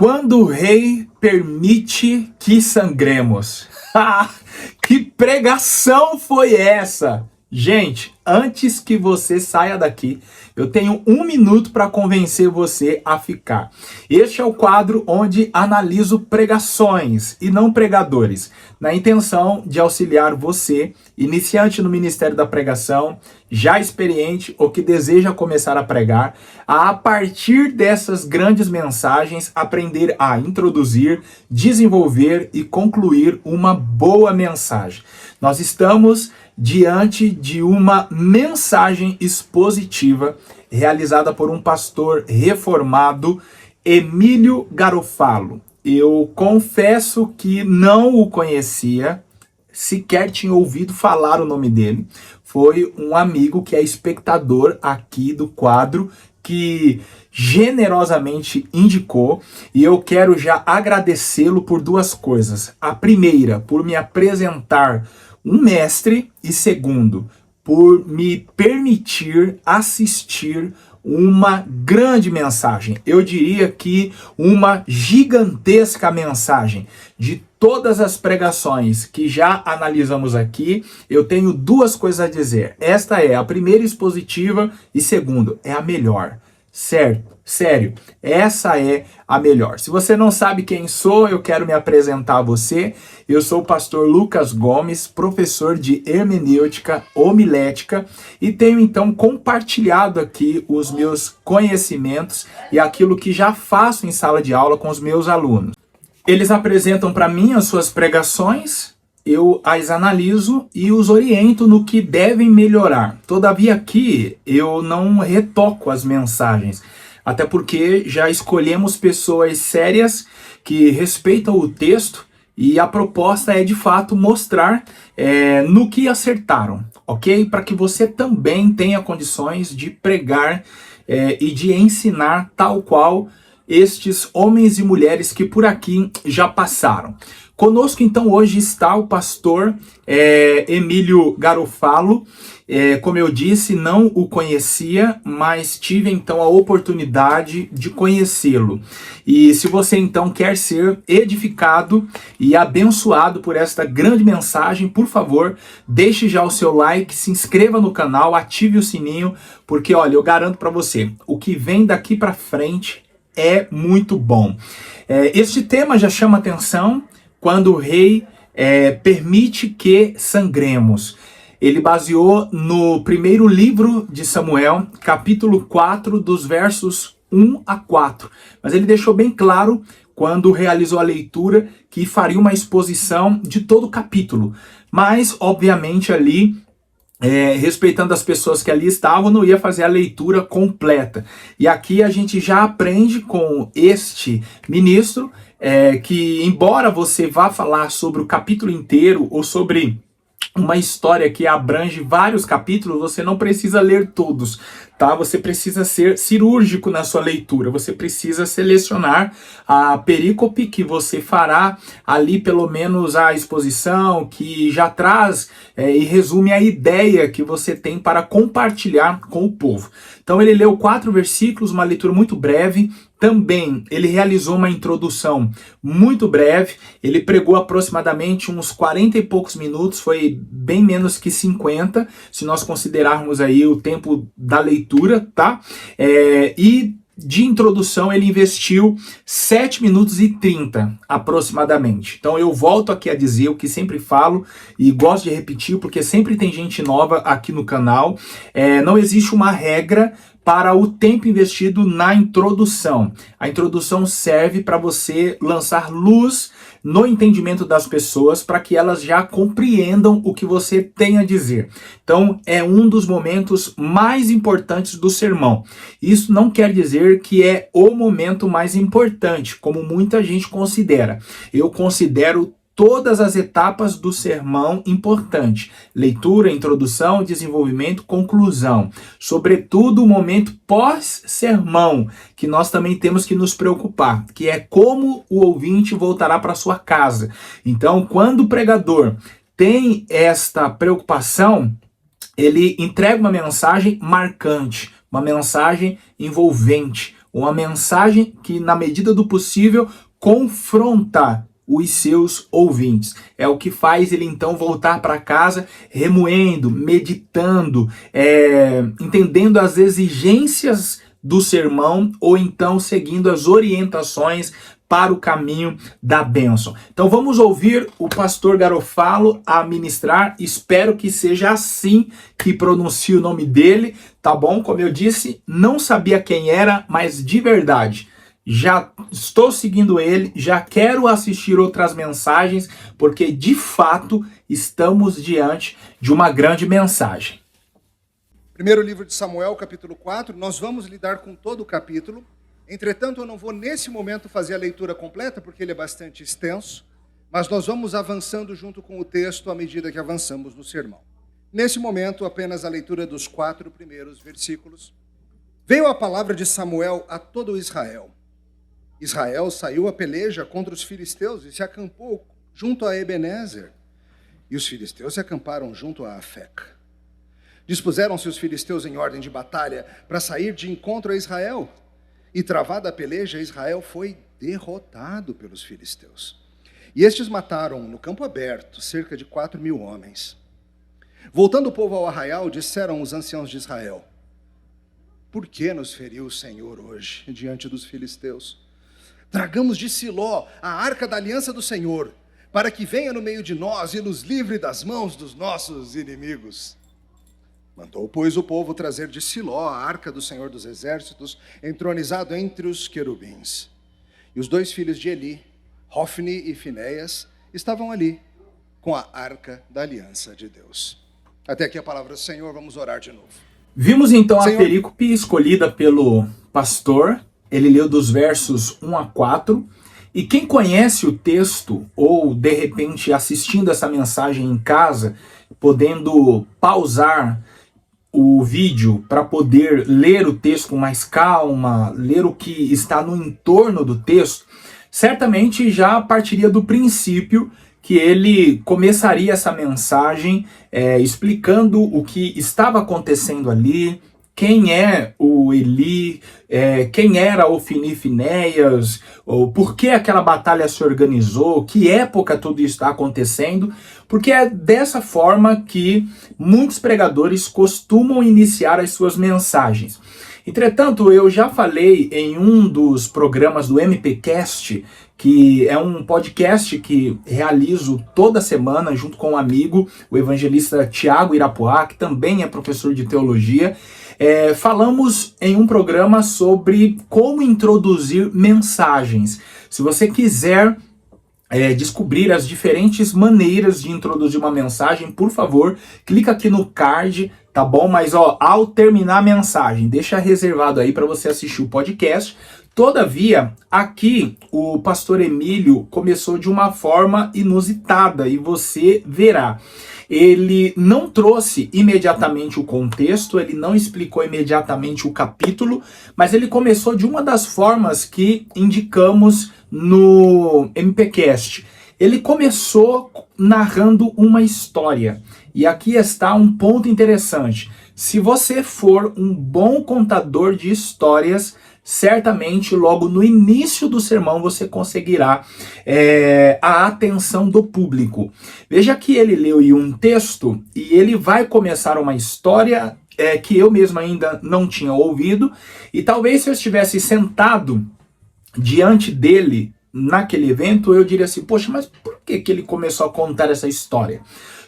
Quando o rei permite que sangremos. Que pregação foi essa? Gente, antes que você saia daqui, eu tenho 1 minuto para convencer você a ficar. Este é o quadro onde analiso pregações e não pregadores, na intenção de auxiliar você, iniciante no Ministério da Pregação, já experiente ou que deseja começar a pregar, a partir dessas grandes mensagens, aprender a introduzir, desenvolver e concluir uma boa mensagem. Nós estamos diante de uma mensagem expositiva realizada por um pastor reformado, Emílio Garofalo. Eu confesso que não o conhecia, sequer tinha ouvido falar o nome dele. Foi um amigo que é espectador aqui do quadro, que generosamente indicou, e eu quero já agradecê-lo por 2 coisas. A primeira, por me apresentar um mestre, e segundo, por me permitir assistir uma grande mensagem. Eu diria que uma gigantesca mensagem. De todas as pregações que já analisamos aqui, eu tenho 2 coisas a dizer. Esta é a primeira expositiva e segundo, é a melhor. Certo? Sério, essa é a melhor. Se você não sabe quem sou, eu quero me apresentar a você. Eu sou o pastor Lucas Gomes, professor de hermenêutica homilética, e tenho então compartilhado aqui os meus conhecimentos e aquilo que já faço em sala de aula com os meus alunos. Eles apresentam para mim as suas pregações, eu as analiso e os oriento no que devem melhorar. Todavia aqui eu não retoco as mensagens, até porque já escolhemos pessoas sérias que respeitam o texto e a proposta é de fato mostrar no que acertaram, ok? Para que você também tenha condições de pregar e de ensinar tal qual estes homens e mulheres que por aqui já passaram. Conosco então hoje está o pastor Emílio Garofalo. Como eu disse, não o conhecia, mas tive então a oportunidade de conhecê-lo. E se você então quer ser edificado e abençoado por esta grande mensagem, por favor, deixe já o seu like, se inscreva no canal, ative o sininho, porque olha, eu garanto para você, o que vem daqui para frente é muito bom. Este tema já chama atenção. Quando o rei permite que sangremos. Ele baseou no primeiro livro de Samuel, capítulo 4, dos versos 1 a 4. Mas ele deixou bem claro, quando realizou a leitura, que faria uma exposição de todo o capítulo. Mas, obviamente, ali, respeitando as pessoas que ali estavam, não ia fazer a leitura completa. E aqui a gente já aprende com este ministro, que embora você vá falar sobre o capítulo inteiro ou sobre uma história que abrange vários capítulos, você não precisa ler todos, tá? Você precisa ser cirúrgico na sua leitura, você precisa selecionar a perícope que você fará ali, pelo menos a exposição, que já traz e resume a ideia que você tem para compartilhar com o povo. Então ele leu 4 versículos, uma leitura muito breve. Também ele realizou uma introdução muito breve, ele pregou aproximadamente uns 40 e poucos minutos, foi bem menos que 50, se nós considerarmos aí o tempo da leitura, tá? E de introdução ele investiu 7 minutos e 30 aproximadamente. Então eu volto aqui a dizer o que sempre falo e gosto de repetir porque sempre tem gente nova aqui no canal. Não existe uma regra para o tempo investido na introdução. A introdução serve para você lançar luz no entendimento das pessoas, para que elas já compreendam o que você tem a dizer. Então, é um dos momentos mais importantes do sermão. Isso não quer dizer que é o momento mais importante, como muita gente considera. Eu considero todas as etapas do sermão importante. Leitura, introdução, desenvolvimento, conclusão. Sobretudo o momento pós-sermão, que nós também temos que nos preocupar, que é como o ouvinte voltará para sua casa. Então, quando o pregador tem esta preocupação, ele entrega uma mensagem marcante, uma mensagem envolvente, uma mensagem que, na medida do possível, confronta os seus ouvintes. É o que faz ele então voltar para casa remoendo, meditando, entendendo as exigências do sermão ou então seguindo as orientações para o caminho da bênção. Então vamos ouvir o pastor Garofalo a ministrar. Espero que seja assim que pronuncie o nome dele, tá bom? Como eu disse, não sabia quem era, mas de verdade, já estou seguindo ele, já quero assistir outras mensagens, porque de fato estamos diante de uma grande mensagem. Primeiro livro de Samuel, capítulo 4, nós vamos lidar com todo o capítulo. Entretanto, eu não vou nesse momento fazer a leitura completa, porque ele é bastante extenso, mas nós vamos avançando junto com o texto à medida que avançamos no sermão. Nesse momento, apenas a leitura dos 4 primeiros versículos. Veio a palavra de Samuel a todo Israel. Israel saiu à peleja contra os filisteus e se acampou junto a Ebenezer. E os filisteus se acamparam junto a Afeca. Dispuseram-se os filisteus em ordem de batalha para sair de encontro a Israel. E travada a peleja, Israel foi derrotado pelos filisteus. E estes mataram no campo aberto cerca de 4.000 homens. Voltando o povo ao arraial, disseram os anciãos de Israel: por que nos feriu o Senhor hoje diante dos filisteus? Tragamos de Siló a arca da aliança do Senhor, para que venha no meio de nós e nos livre das mãos dos nossos inimigos. Mandou, pois, o povo trazer de Siló a arca do Senhor dos Exércitos, entronizado entre os querubins. E os 2 filhos de Eli, Hofni e Finéias, estavam ali, com a arca da aliança de Deus. Até aqui a palavra do Senhor, vamos orar de novo. Vimos então a perícope escolhida pelo pastor. Ele leu dos versos 1 a 4. E quem conhece o texto, ou de repente assistindo essa mensagem em casa, podendo pausar o vídeo para poder ler o texto com mais calma, ler o que está no entorno do texto, certamente já partiria do princípio que ele começaria essa mensagem explicando o que estava acontecendo ali, quem é o Eli, quem era Hofni e Finéias, ou por que aquela batalha se organizou, que época tudo isso está acontecendo, porque é dessa forma que muitos pregadores costumam iniciar as suas mensagens. Entretanto, eu já falei em um dos programas do MPcast, que é um podcast que realizo toda semana junto com um amigo, o evangelista Tiago Irapuá, que também é professor de teologia. Falamos em um programa sobre como introduzir mensagens. Se você quiser descobrir as diferentes maneiras de introduzir uma mensagem, por favor, clica aqui no card, tá bom? Mas ao terminar a mensagem, deixa reservado aí para você assistir o podcast. Todavia, aqui o pastor Emílio começou de uma forma inusitada e você verá. Ele não trouxe imediatamente o contexto, ele não explicou imediatamente o capítulo, mas ele começou de uma das formas que indicamos no MPcast. Ele começou narrando uma história. E aqui está um ponto interessante. Se você for um bom contador de histórias, certamente logo no início do sermão você conseguirá a atenção do público. Veja que ele leu aí um texto e ele vai começar uma história que eu mesmo ainda não tinha ouvido, e talvez se eu estivesse sentado diante dele naquele evento, eu diria assim, poxa, mas por que ele começou a contar essa história?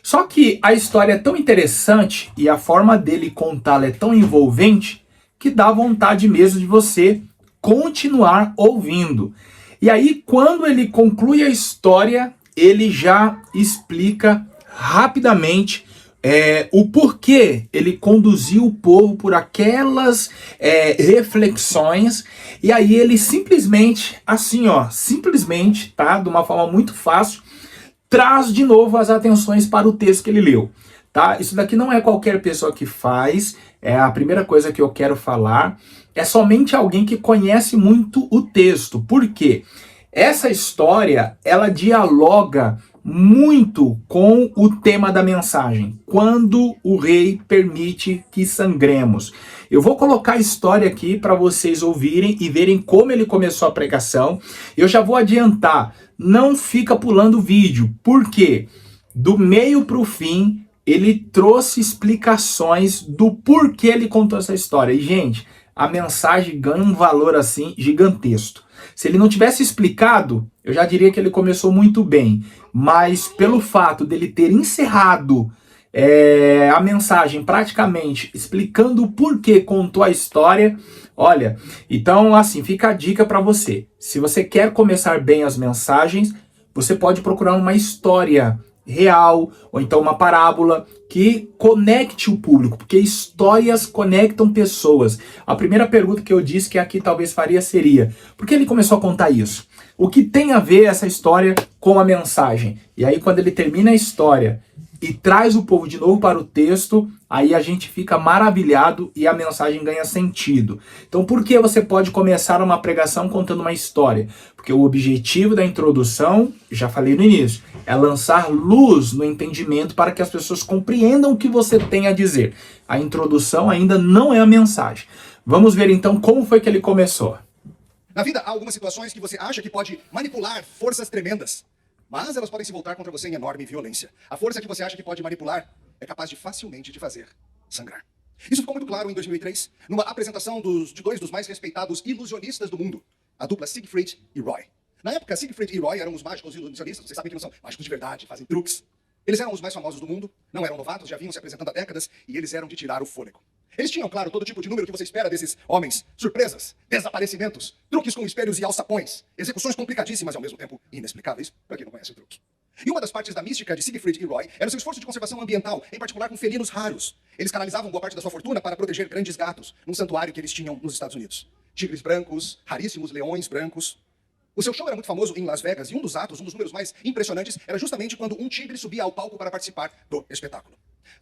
Só que a história é tão interessante e a forma dele contá-la é tão envolvente que dá vontade mesmo de você continuar ouvindo. E aí, quando ele conclui a história, ele já explica rapidamente o porquê ele conduziu o povo por aquelas reflexões. E aí ele simplesmente, assim simplesmente, tá, de uma forma muito fácil, traz de novo as atenções para o texto que ele leu. Tá? Isso daqui não é qualquer pessoa que faz, é a primeira coisa que eu quero falar, é somente alguém que conhece muito o texto. Por quê? Essa história, ela dialoga muito com o tema da mensagem. Quando o rei permite que sangremos. Eu vou colocar a história aqui para vocês ouvirem e verem como ele começou a pregação. Eu já vou adiantar, não fica pulando o vídeo, porque do meio para o fim ele trouxe explicações do porquê ele contou essa história. E, gente, a mensagem ganha um valor assim gigantesco. Se ele não tivesse explicado, eu já diria que ele começou muito bem. Mas pelo fato dele ter encerrado a mensagem praticamente explicando o porquê contou a história, olha, então assim, fica a dica para você. Se você quer começar bem as mensagens, você pode procurar uma história real, ou então uma parábola que conecte o público, porque histórias conectam pessoas. A primeira pergunta que eu disse que aqui talvez faria seria, por que ele começou a contar isso? O que tem a ver essa história com a mensagem? E aí quando ele termina a história e traz o povo de novo para o texto, aí a gente fica maravilhado e a mensagem ganha sentido. Então por que você pode começar uma pregação contando uma história? Porque o objetivo da introdução, já falei no início, é lançar luz no entendimento para que as pessoas compreendam o que você tem a dizer. A introdução ainda não é a mensagem. Vamos ver então como foi que ele começou. Na vida há algumas situações que você acha que pode manipular forças tremendas, mas elas podem se voltar contra você em enorme violência. A força que você acha que pode manipular é capaz de facilmente te fazer sangrar. Isso ficou muito claro em 2003, numa apresentação de dois dos mais respeitados ilusionistas do mundo, a dupla Siegfried e Roy. Na época, Siegfried e Roy eram os mágicos ilusionistas, vocês sabem que não são mágicos de verdade, fazem truques. Eles eram os mais famosos do mundo, não eram novatos, já vinham se apresentando há décadas, e eles eram de tirar o fôlego. Eles tinham, claro, todo tipo de número que você espera desses homens. Surpresas, desaparecimentos, truques com espelhos e alçapões, execuções complicadíssimas e ao mesmo tempo inexplicáveis, para quem não conhece o truque. E uma das partes da mística de Siegfried e Roy era o seu esforço de conservação ambiental, em particular com felinos raros. Eles canalizavam boa parte da sua fortuna para proteger grandes gatos, num santuário que eles tinham nos Estados Unidos. Tigres brancos, raríssimos leões brancos. O seu show era muito famoso em Las Vegas, e um dos atos, um dos números mais impressionantes, era justamente quando um tigre subia ao palco para participar do espetáculo.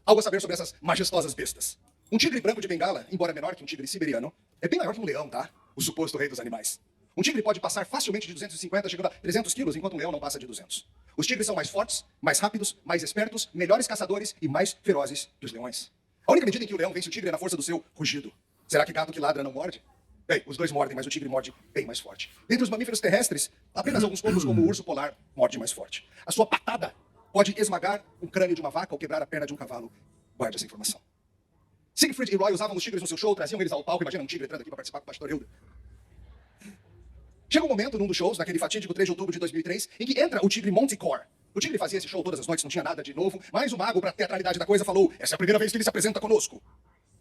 Algo a saber sobre essas majestosas bestas. Um tigre branco de Bengala, embora menor que um tigre siberiano, é bem maior que um leão, tá? O suposto rei dos animais. Um tigre pode passar facilmente de 250, chegando a 300 quilos, enquanto um leão não passa de 200. Os tigres são mais fortes, mais rápidos, mais espertos, melhores caçadores e mais ferozes que os leões. A única medida em que o leão vence o tigre é na força do seu rugido. Será que gato que ladra não morde? Bem, os dois mordem, mas o tigre morde bem mais forte. Dentre os mamíferos terrestres, apenas alguns poucos, como o urso polar, morde mais forte. A sua patada pode esmagar o crânio de uma vaca ou quebrar a perna de um cavalo. Guarde essa informação. Siegfried e Roy usavam os tigres no seu show, traziam eles ao palco. Imagina um tigre entrando aqui para participar com o pastor Hilda. Chega um momento, num dos shows, naquele fatídico 3 de outubro de 2003, em que entra o tigre Manticore. O tigre fazia esse show todas as noites, não tinha nada de novo, mas o mago, para a teatralidade da coisa, falou: essa é a primeira vez que ele se apresenta conosco.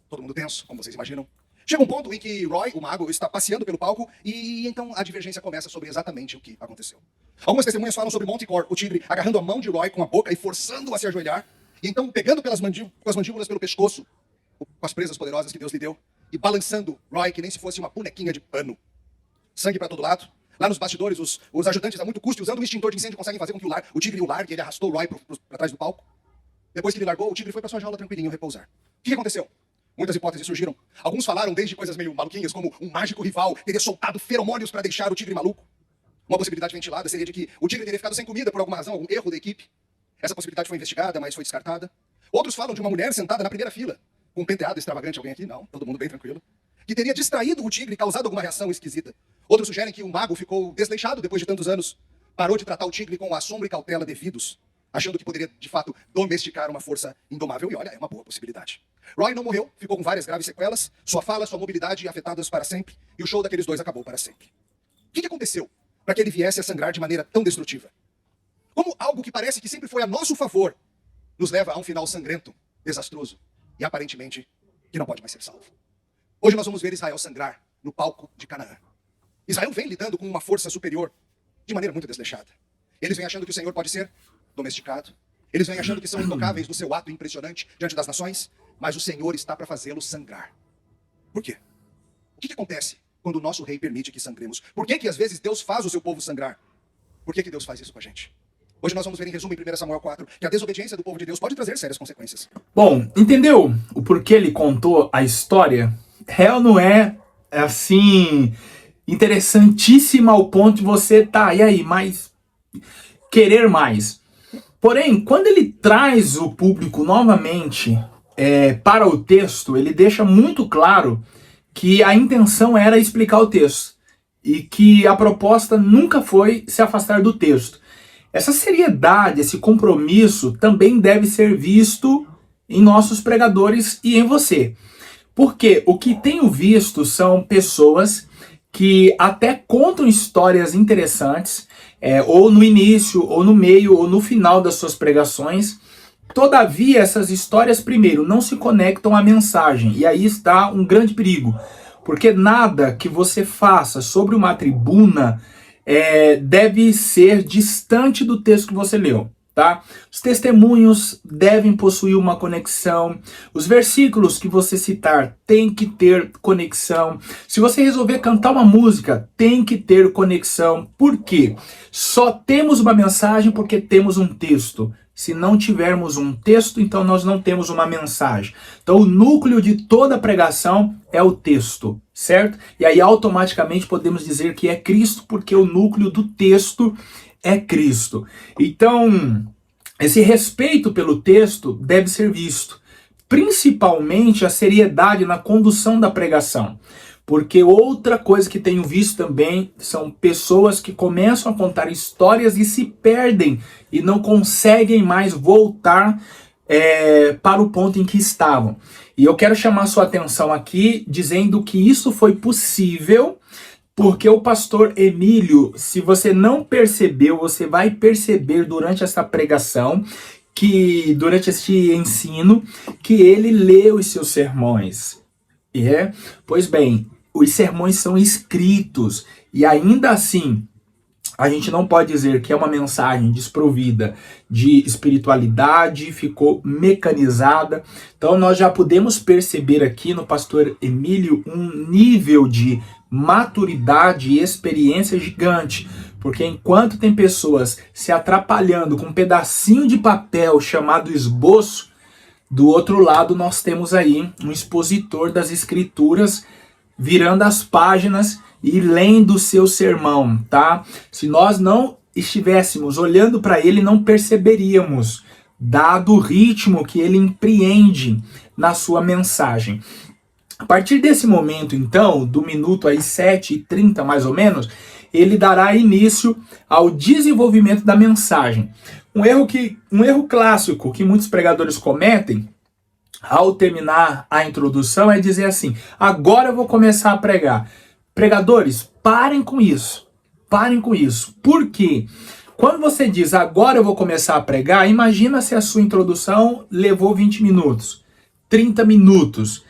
Todo mundo tenso, como vocês imaginam. Chega um ponto em que Roy, o mago, está passeando pelo palco e então a divergência começa sobre exatamente o que aconteceu. Algumas testemunhas falam sobre Manticore, o tigre agarrando a mão de Roy com a boca e forçando-o a se ajoelhar, e então pegando com as mandíbulas pelo pescoço, com as presas poderosas que Deus lhe deu, e balançando Roy que nem se fosse uma bonequinha de pano. Sangue para todo lado. Lá nos bastidores, os ajudantes a muito custo, usando um extintor de incêndio, conseguem fazer com que o tigre o largue, e ele arrastou o Roy para trás do palco. Depois que ele largou, o tigre foi para sua jaula tranquilinho repousar. O que aconteceu? Muitas hipóteses surgiram. Alguns falaram desde coisas meio maluquinhas, como um mágico rival teria soltado feromônios para deixar o tigre maluco. Uma possibilidade ventilada seria de que o tigre teria ficado sem comida por alguma razão, algum erro da equipe. Essa possibilidade foi investigada, mas foi descartada. Outros falam de uma mulher sentada na primeira fila, com um penteado extravagante. Alguém aqui? Não, todo mundo bem tranquilo. Que teria distraído o tigre e causado alguma reação esquisita. Outros sugerem que o mago ficou desleixado depois de tantos anos. Parou de tratar o tigre com assombro e cautela devidos, achando que poderia, de fato, domesticar uma força indomável. E olha, é uma boa possibilidade. Roy não morreu, ficou com várias graves sequelas, sua fala, sua mobilidade afetadas para sempre, e o show daqueles dois acabou para sempre. O que aconteceu para que ele viesse a sangrar de maneira tão destrutiva? Como algo que parece que sempre foi a nosso favor, nos leva a um final sangrento, desastroso, e aparentemente que não pode mais ser salvo. Hoje nós vamos ver Israel sangrar no palco de Canaã. Israel vem lidando com uma força superior de maneira muito desleixada. Eles vêm achando que o Senhor pode ser domesticado. Eles vêm achando que são intocáveis no seu ato impressionante diante das nações, mas o Senhor está para fazê-lo sangrar. Por quê? O que acontece quando o nosso rei permite que sangremos? Por que às vezes Deus faz o seu povo sangrar? Por que Deus faz isso com a gente? Hoje nós vamos ver em resumo em 1 Samuel 4 que a desobediência do povo de Deus pode trazer sérias consequências. Bom, entendeu o porquê ele contou a história? Real não é assim interessantíssima ao ponto de você e aí, mas querer mais. Porém, quando ele traz o público novamente para o texto, ele deixa muito claro que a intenção era explicar o texto e que a proposta nunca foi se afastar do texto. Essa seriedade, esse compromisso também deve ser visto em nossos pregadores e em você. Porque o que tenho visto são pessoas que até contam histórias interessantes, ou no início, ou no meio, ou no final das suas pregações. Todavia, essas histórias, primeiro, não se conectam à mensagem. E aí está um grande perigo. Porque nada que você faça sobre uma tribuna deve ser distante do texto que você leu. Tá? Os testemunhos devem possuir uma conexão. Os versículos que você citar têm que ter conexão. Se você resolver cantar uma música, tem que ter conexão. Por quê? Só temos uma mensagem porque temos um texto. Se não tivermos um texto, então nós não temos uma mensagem. Então o núcleo de toda pregação é o texto, certo? E aí automaticamente podemos dizer que é Cristo, porque o núcleo do texto é Cristo. Então, esse respeito pelo texto deve ser visto, principalmente a seriedade na condução da pregação. Porque outra coisa que tenho visto também são pessoas que começam a contar histórias e se perdem e não conseguem mais voltar para o ponto em que estavam. E eu quero chamar sua atenção aqui dizendo que isso foi possível porque o pastor Emílio, se você não percebeu, você vai perceber durante essa pregação, durante este ensino, que ele leu os seus sermões. Pois bem, os sermões são escritos e ainda assim a gente não pode dizer que é uma mensagem desprovida de espiritualidade, ficou mecanizada. Então nós já podemos perceber aqui no pastor Emílio um nível de maturidade e experiência gigante. Porque enquanto tem pessoas se atrapalhando com um pedacinho de papel chamado esboço, do outro lado nós temos aí um expositor das escrituras virando as páginas e lendo o seu sermão, tá? Se nós não estivéssemos olhando para ele, não perceberíamos, dado o ritmo que ele empreende na sua mensagem. A partir desse momento, então, do minuto aí 7h30 mais ou menos, ele dará início ao desenvolvimento da mensagem. Um erro clássico que muitos pregadores cometem ao terminar a introdução é dizer assim: agora eu vou começar a pregar. Pregadores, parem com isso. Parem com isso. Por quê? Quando você diz agora eu vou começar a pregar, imagina se a sua introdução levou 20 minutos, 30 minutos.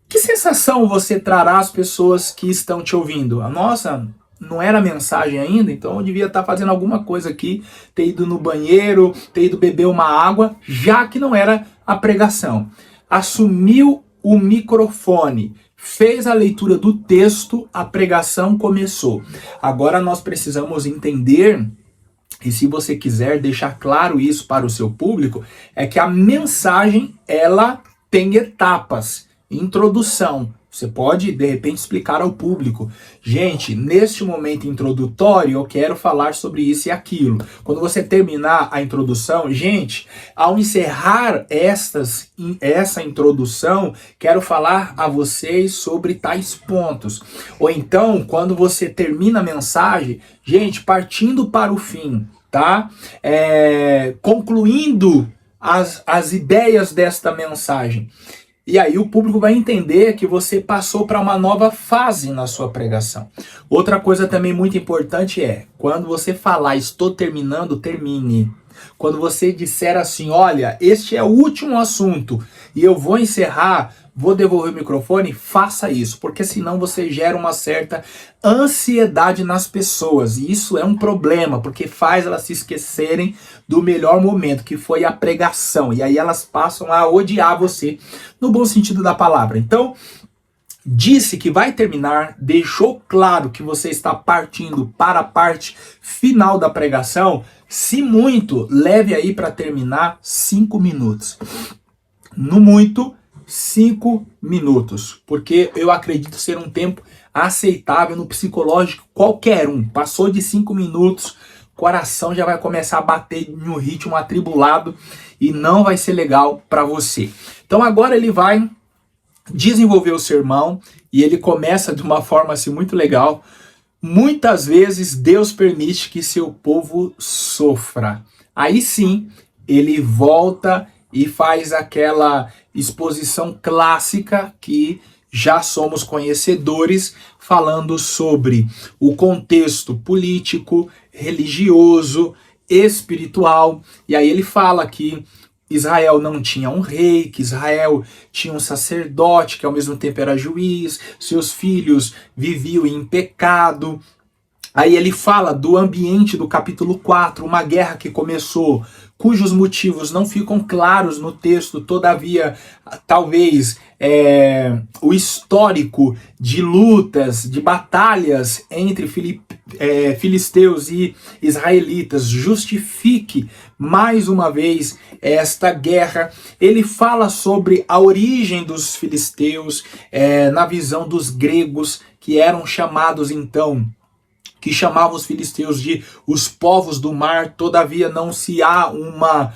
Que sensação você trará às pessoas que estão te ouvindo? Nossa, não era mensagem ainda, então eu devia estar fazendo alguma coisa aqui, ter ido no banheiro, ter ido beber uma água, já que não era a pregação. Assumiu o microfone, fez a leitura do texto, a pregação começou. Agora nós precisamos entender, e se você quiser deixar claro isso para o seu público, é que a mensagem, ela tem etapas. Introdução. Você pode, de repente, explicar ao público. Gente, neste momento introdutório, eu quero falar sobre isso e aquilo. Quando você terminar a introdução, gente, ao encerrar essa introdução, quero falar a vocês sobre tais pontos. Ou então, quando você termina a mensagem, gente, partindo para o fim, tá? Concluindo as ideias desta mensagem. E aí o público vai entender que você passou para uma nova fase na sua pregação. Outra coisa também muito importante é, quando você falar estou terminando, termine. Quando você disser assim, olha, este é o último assunto e eu vou encerrar, vou devolver o microfone, faça isso, porque senão você gera uma certa ansiedade nas pessoas. E isso é um problema, porque faz elas se esquecerem do melhor momento, que foi a pregação. E aí elas passam a odiar você, no bom sentido da palavra. Então, disse que vai terminar, deixou claro que você está partindo para a parte final da pregação. Se muito, leve aí para terminar 5 minutos. No muito, 5 minutos, porque eu acredito ser um tempo aceitável no psicológico qualquer um. Passou de 5 minutos, coração já vai começar a bater em um ritmo atribulado e não vai ser legal para você. Então agora ele vai desenvolver o sermão e ele começa de uma forma assim muito legal. Muitas vezes Deus permite que seu povo sofra. Aí sim, ele volta e faz aquela exposição clássica que já somos conhecedores, falando sobre o contexto político, religioso, espiritual. E aí ele fala que Israel não tinha um rei, que Israel tinha um sacerdote que ao mesmo tempo era juiz, seus filhos viviam em pecado. Aí ele fala do ambiente do capítulo 4, uma guerra que começou, cujos motivos não ficam claros no texto, todavia, talvez o histórico de lutas, de batalhas entre filisteus e israelitas justifique mais uma vez esta guerra. Ele fala sobre a origem dos filisteus na visão dos gregos, que eram chamados então, que chamavam os filisteus de os povos do mar. Todavia não se há uma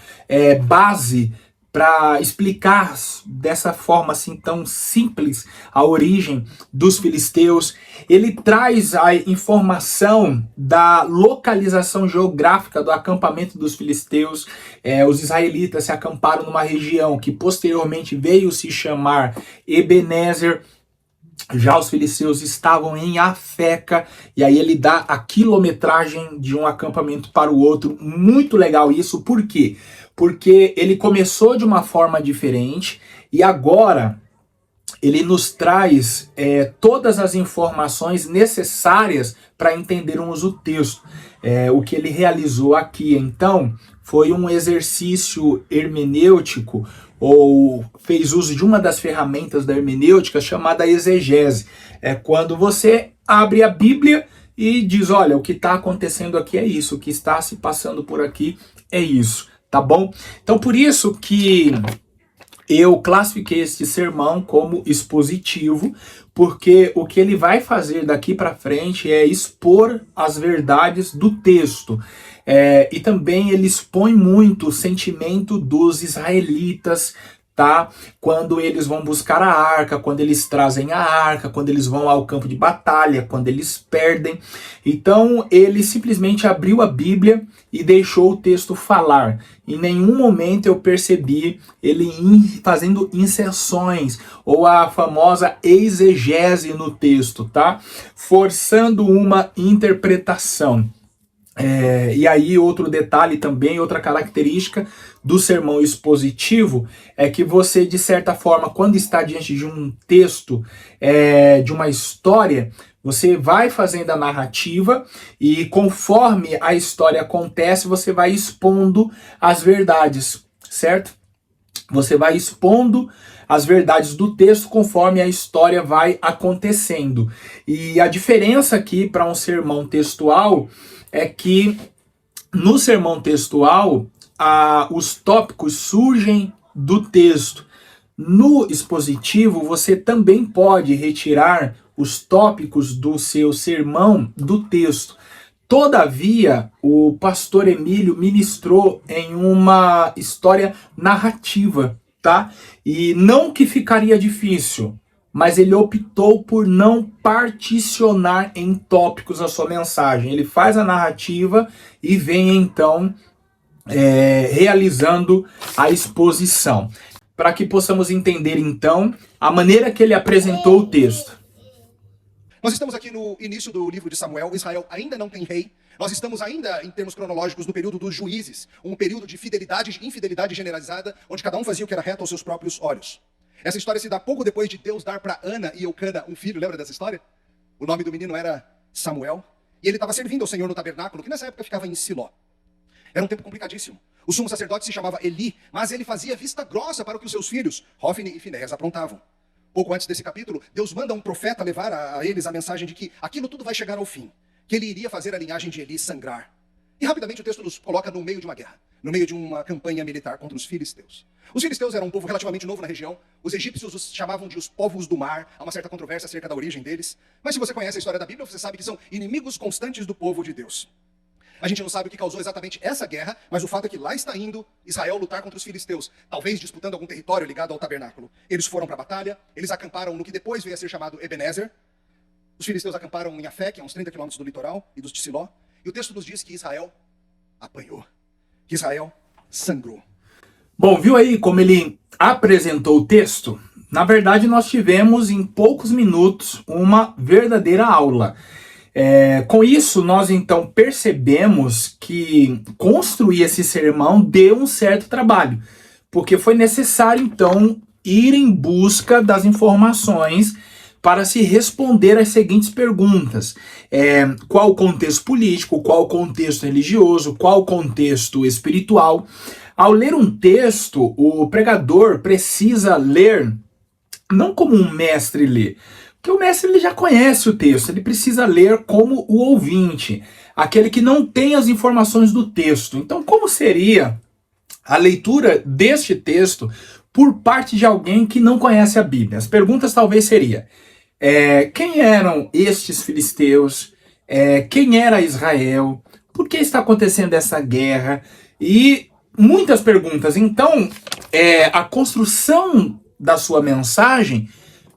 base para explicar dessa forma assim tão simples a origem dos filisteus. Ele traz a informação da localização geográfica do acampamento dos filisteus. Os israelitas se acamparam numa região que posteriormente veio se chamar Ebenezer. Já os filisteus estavam em Afeca, e aí ele dá a quilometragem de um acampamento para o outro. Muito legal isso, por quê? Porque ele começou de uma forma diferente e agora ele nos traz todas as informações necessárias para entendermos o texto. O que ele realizou aqui, então, foi um exercício hermenêutico, ou fez uso de uma das ferramentas da hermenêutica chamada exegese. É quando você abre a Bíblia e diz, olha, o que está acontecendo aqui é isso, o que está se passando por aqui é isso, tá bom? Então por isso que eu classifiquei este sermão como expositivo, porque o que ele vai fazer daqui para frente é expor as verdades do texto. E também ele expõe muito o sentimento dos israelitas, tá? Quando eles vão buscar a arca, quando eles trazem a arca, quando eles vão ao campo de batalha, quando eles perdem. Então ele simplesmente abriu a Bíblia e deixou o texto falar. Em nenhum momento eu percebi ele fazendo inserções ou a famosa exegese no texto, tá? Forçando uma interpretação. E aí outro detalhe também, outra característica do sermão expositivo é que você, de certa forma, quando está diante de um texto, de uma história, você vai fazendo a narrativa e conforme a história acontece, você vai expondo as verdades, certo? Você vai expondo as verdades do texto conforme a história vai acontecendo. E a diferença aqui para um sermão textual é que no sermão textual os tópicos surgem do texto. No expositivo você também pode retirar os tópicos do seu sermão do texto. Todavia, o pastor Emílio ministrou em uma história narrativa, tá? E não que ficaria difícil, mas ele optou por não particionar em tópicos a sua mensagem. Ele faz a narrativa e vem então realizando a exposição. Para que possamos entender então a maneira que ele apresentou o texto. Nós estamos aqui no início do livro de Samuel. Israel ainda não tem rei. Nós estamos ainda, em termos cronológicos, no período dos juízes. Um período de fidelidade e infidelidade generalizada, onde cada um fazia o que era reto aos seus próprios olhos. Essa história se dá pouco depois de Deus dar para Ana e Eucana um filho. Lembra dessa história? O nome do menino era Samuel. E ele estava servindo ao Senhor no tabernáculo, que nessa época ficava em Siló. Era um tempo complicadíssimo. O sumo sacerdote se chamava Eli, mas ele fazia vista grossa para o que os seus filhos, Hofni e Finéias, aprontavam. Pouco antes desse capítulo, Deus manda um profeta levar a eles a mensagem de que aquilo tudo vai chegar ao fim, que ele iria fazer a linhagem de Eli sangrar. E rapidamente o texto nos coloca no meio de uma guerra, no meio de uma campanha militar contra os filisteus. Os filisteus eram um povo relativamente novo na região, os egípcios os chamavam de os povos do mar, há uma certa controvérsia acerca da origem deles, mas se você conhece a história da Bíblia, você sabe que são inimigos constantes do povo de Deus. A gente não sabe o que causou exatamente essa guerra, mas o fato é que lá está indo Israel lutar contra os filisteus, talvez disputando algum território ligado ao tabernáculo. Eles foram para a batalha, eles acamparam no que depois veio a ser chamado Ebenezer. Os filisteus acamparam em Afé, que é uns 30 quilômetros do litoral, e dos Tissiló. E o texto nos diz que Israel apanhou, que Israel sangrou. Bom, viu aí como ele apresentou o texto? Na verdade, nós tivemos em poucos minutos uma verdadeira aula. Com isso, nós então percebemos que construir esse sermão deu um certo trabalho, porque foi necessário então ir em busca das informações para se responder às seguintes perguntas. Qual o contexto político, qual o contexto religioso, qual o contexto espiritual. Ao ler um texto, o pregador precisa ler não como um mestre lê, porque o mestre ele já conhece o texto, ele precisa ler como o ouvinte, aquele que não tem as informações do texto. Então, como seria a leitura deste texto por parte de alguém que não conhece a Bíblia? As perguntas talvez seriam: quem eram estes filisteus? Quem era Israel? Por que está acontecendo essa guerra? E muitas perguntas. Então, a construção da sua mensagem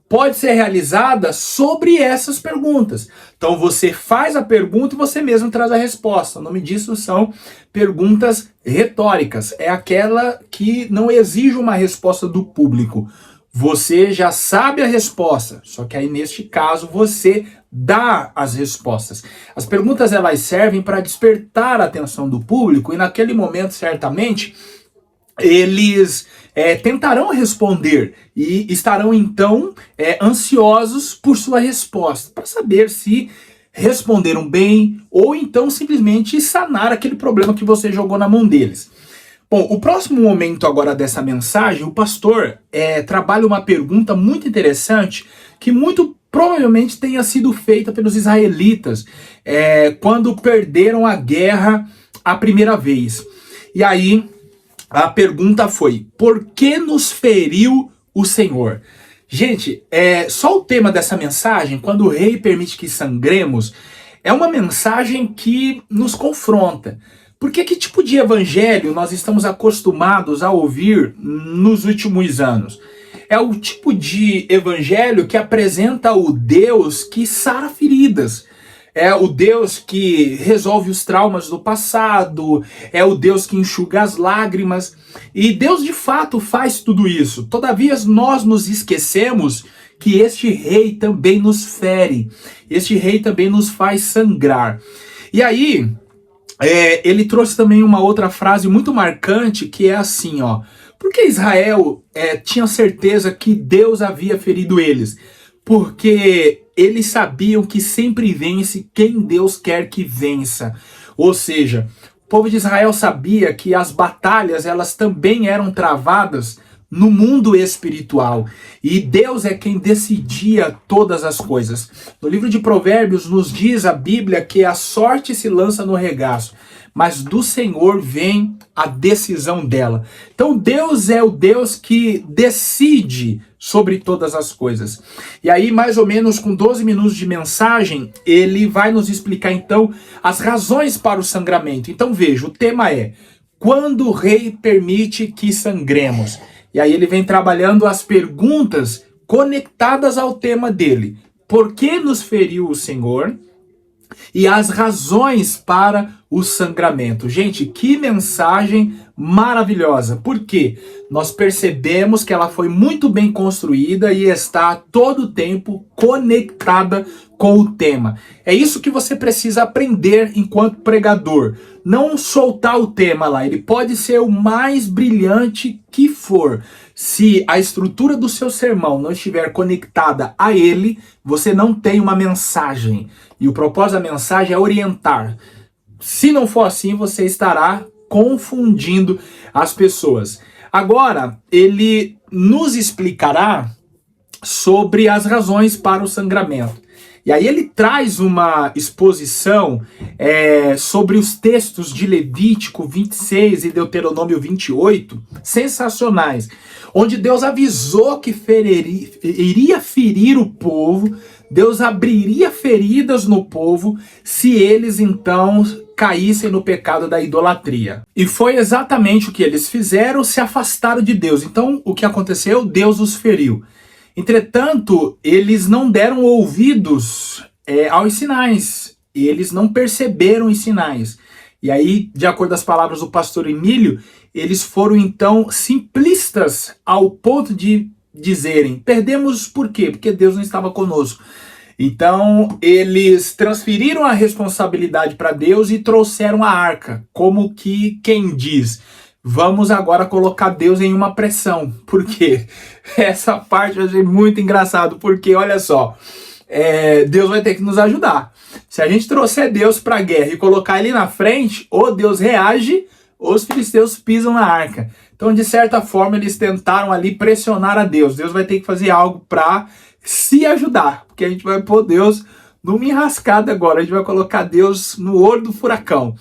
pode ser realizada sobre essas perguntas. Então, você faz a pergunta e você mesmo traz a resposta. O nome disso são perguntas retóricas. É aquela que não exige uma resposta do público. Você já sabe a resposta, só que aí neste caso você dá as respostas. As perguntas elas servem para despertar a atenção do público e naquele momento certamente eles tentarão responder e estarão então ansiosos por sua resposta, para saber se responderam bem ou então simplesmente sanar aquele problema que você jogou na mão deles. Bom, o próximo momento agora dessa mensagem, o pastor trabalha uma pergunta muito interessante que muito provavelmente tenha sido feita pelos israelitas quando perderam a guerra a primeira vez. E aí a pergunta foi: por que nos feriu o Senhor? Gente, só o tema dessa mensagem, quando o rei permite que sangremos, é uma mensagem que nos confronta. Porque que tipo de evangelho nós estamos acostumados a ouvir nos últimos anos? É o tipo de evangelho que apresenta o Deus que sara feridas. É o Deus que resolve os traumas do passado. É o Deus que enxuga as lágrimas. E Deus de fato faz tudo isso. Todavia nós nos esquecemos que este rei também nos fere. Este rei também nos faz sangrar. E aí ele trouxe também uma outra frase muito marcante, que é assim, ó: por que Israel tinha certeza que Deus havia ferido eles? Porque eles sabiam que sempre vence quem Deus quer que vença. Ou seja, o povo de Israel sabia que as batalhas elas também eram travadas no mundo espiritual. E Deus é quem decidia todas as coisas. No livro de Provérbios nos diz a Bíblia que a sorte se lança no regaço, mas do Senhor vem a decisão dela. Então Deus é o Deus que decide sobre todas as coisas. E aí, mais ou menos com 12 minutos de mensagem, ele vai nos explicar então as razões para o sangramento. Então veja, o tema é: quando o rei permite que sangremos? E aí ele vem trabalhando as perguntas conectadas ao tema dele. Por que nos feriu o Senhor? E as razões para o sangramento. Gente, que mensagem maravilhosa. Por quê? Nós percebemos que ela foi muito bem construída e está a todo tempo conectada com o tema. É isso que você precisa aprender enquanto pregador. Não soltar o tema lá. Ele pode ser o mais brilhante que for. Se a estrutura do seu sermão não estiver conectada a ele, você não tem uma mensagem. E o propósito da mensagem é orientar. Se não for assim, você estará confundindo as pessoas. Agora, ele nos explicará sobre as razões para o sangramento. E aí ele traz uma exposição sobre os textos de Levítico 26 e Deuteronômio 28, sensacionais, onde Deus avisou que iria ferir o povo Deus abriria feridas no povo se eles então caíssem no pecado da idolatria. E foi exatamente o que eles fizeram, se afastaram de Deus. Então, o que aconteceu? Deus os feriu. Entretanto, eles não deram ouvidos aos sinais. Eles não perceberam os sinais. E aí, de acordo com as palavras do pastor Emílio, eles foram então simplistas ao ponto de dizerem: perdemos por quê? Porque Deus não estava conosco. Então, eles transferiram a responsabilidade para Deus e trouxeram a arca, como que quem diz: vamos agora colocar Deus em uma pressão. Por quê? Essa parte eu achei muito engraçado, porque olha só, Deus vai ter que nos ajudar. Se a gente trouxer Deus para a guerra e colocar ele na frente, ou Deus reage, ou os filisteus pisam na arca. Então, de certa forma, eles tentaram ali pressionar a Deus. Deus vai ter que fazer algo para se ajudar, porque a gente vai pôr Deus numa enrascada agora. A gente vai colocar Deus no olho do furacão.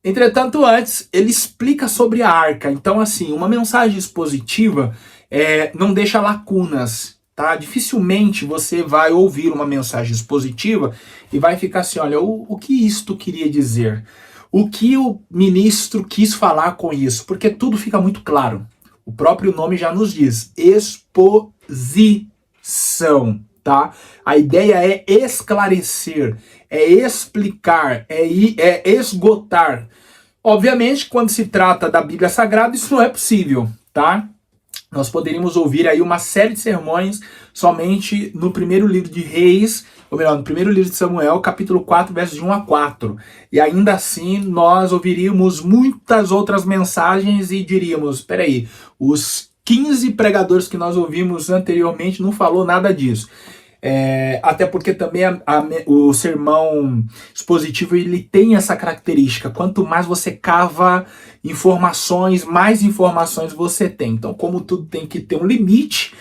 Entretanto, antes, ele explica sobre a arca. Então, assim, uma mensagem expositiva não deixa lacunas, tá? Dificilmente você vai ouvir uma mensagem expositiva e vai ficar assim: olha, o que isto queria dizer? O que o ministro quis falar com isso? Porque tudo fica muito claro. O próprio nome já nos diz: exposição, tá? A ideia é esclarecer, é explicar, é esgotar. Obviamente, quando se trata da Bíblia Sagrada, isso não é possível, tá? Nós poderíamos ouvir aí uma série de sermões somente no primeiro livro de Reis, ou melhor, no primeiro livro de Samuel, capítulo 4, versos de 1 a 4. E ainda assim, nós ouviríamos muitas outras mensagens e diríamos: peraí, os 15 pregadores que nós ouvimos anteriormente não falou nada disso. Até porque também o sermão expositivo, ele tem essa característica: quanto mais você cava informações, mais informações você tem. Então, como tudo tem que ter um limite,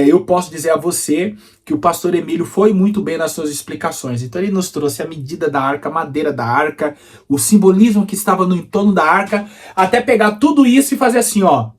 eu posso dizer a você que o pastor Emílio foi muito bem nas suas explicações. Então ele nos trouxe a medida da arca, a madeira da arca, o simbolismo que estava no entorno da arca, até pegar tudo isso e fazer assim, ó,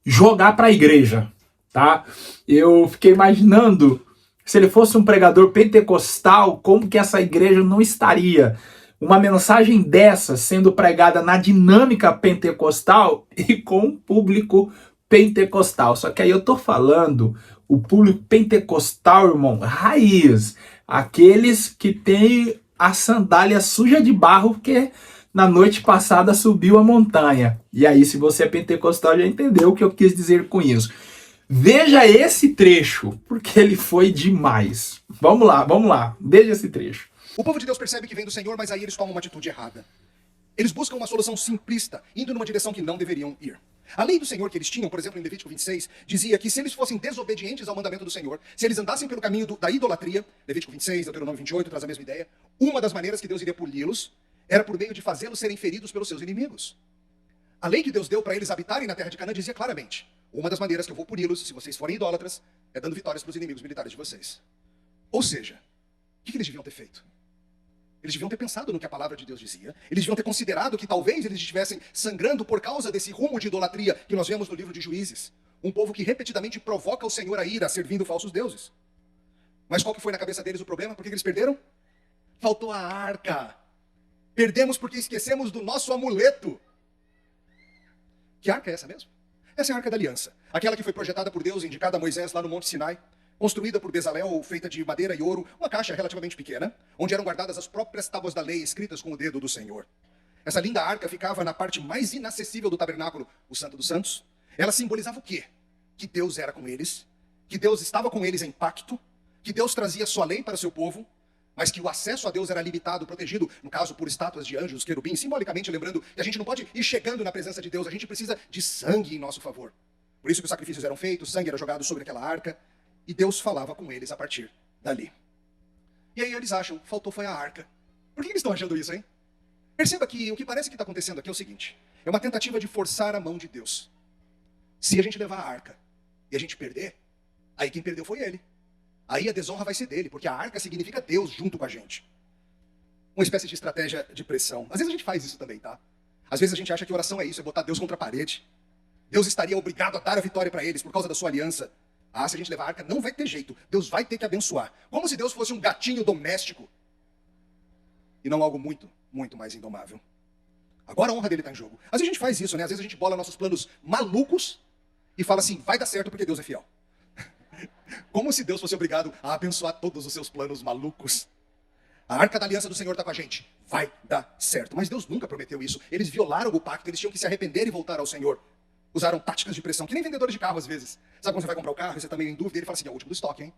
jogar para a igreja, tá? Eu fiquei imaginando, se ele fosse um pregador pentecostal, como que essa igreja não estaria? Uma mensagem dessa sendo pregada na dinâmica pentecostal e com o público pentecostal. Só que aí eu tô falando o público pentecostal, irmão, raiz. Aqueles que têm a sandália suja de barro porque na noite passada subiu a montanha. E aí, se você é pentecostal, já entendeu o que eu quis dizer com isso. Veja esse trecho, porque ele foi demais. Vamos lá. Veja esse trecho. O povo de Deus percebe que vem do Senhor, mas aí eles tomam uma atitude errada. Eles buscam uma solução simplista, indo numa direção que não deveriam ir. A lei do Senhor que eles tinham, por exemplo, em Levítico 26, dizia que se eles fossem desobedientes ao mandamento do Senhor, se eles andassem pelo caminho da idolatria, Levítico 26, Deuteronômio 28 traz a mesma ideia, uma das maneiras que Deus iria puni-los era por meio de fazê-los serem feridos pelos seus inimigos. A lei que Deus deu para eles habitarem na terra de Canaã dizia claramente: uma das maneiras que eu vou puni-los, se vocês forem idólatras, é dando vitórias para os inimigos militares de vocês. Ou seja, o que eles deviam ter feito? Eles deviam ter pensado no que a palavra de Deus dizia. Eles deviam ter considerado que talvez eles estivessem sangrando por causa desse rumo de idolatria que nós vemos no livro de Juízes. Um povo que repetidamente provoca o Senhor a ira, servindo falsos deuses. Mas qual que foi na cabeça deles o problema? Por que eles perderam? Faltou a arca. Perdemos porque esquecemos do nosso amuleto. Que arca é essa mesmo? Essa é a Arca da Aliança. Aquela que foi projetada por Deus e indicada a Moisés lá no Monte Sinai. Construída por Bezalel, feita de madeira e ouro, uma caixa relativamente pequena, onde eram guardadas as próprias tábuas da lei, escritas com o dedo do Senhor. Essa linda arca ficava na parte mais inacessível do tabernáculo, o Santo dos Santos. Ela simbolizava o quê? Que Deus era com eles, que Deus estava com eles em pacto, que Deus trazia sua lei para o seu povo, mas que o acesso a Deus era limitado, protegido, no caso, por estátuas de anjos, querubins, simbolicamente lembrando que a gente não pode ir chegando na presença de Deus, a gente precisa de sangue em nosso favor. Por isso que os sacrifícios eram feitos, sangue era jogado sobre aquela arca, e Deus falava com eles a partir dali. E aí eles acham, faltou foi a arca. Por que eles estão achando isso, hein? Perceba que o que parece que está acontecendo aqui é o seguinte: é uma tentativa de forçar a mão de Deus. Se a gente levar a arca e a gente perder, aí quem perdeu foi ele. Aí a desonra vai ser dele, porque a arca significa Deus junto com a gente. Uma espécie de estratégia de pressão. Às vezes a gente faz isso também, tá? Às vezes a gente acha que oração é isso, é botar Deus contra a parede. Deus estaria obrigado a dar a vitória para eles por causa da sua aliança. Ah, se a gente levar a arca, não vai ter jeito. Deus vai ter que abençoar. Como se Deus fosse um gatinho doméstico. E não algo muito, muito mais indomável. Agora a honra dele está em jogo. Às vezes a gente faz isso, né? Às vezes a gente bola nossos planos malucos e fala assim, vai dar certo porque Deus é fiel. Como se Deus fosse obrigado a abençoar todos os seus planos malucos. A arca da aliança do Senhor está com a gente. Vai dar certo. Mas Deus nunca prometeu isso. Eles violaram o pacto, eles tinham que se arrepender e voltar ao Senhor. Usaram táticas de pressão, que nem vendedores de carro às vezes. Sabe quando você vai comprar o carro e você está meio em dúvida, ele fala assim, é o último do estoque, hein?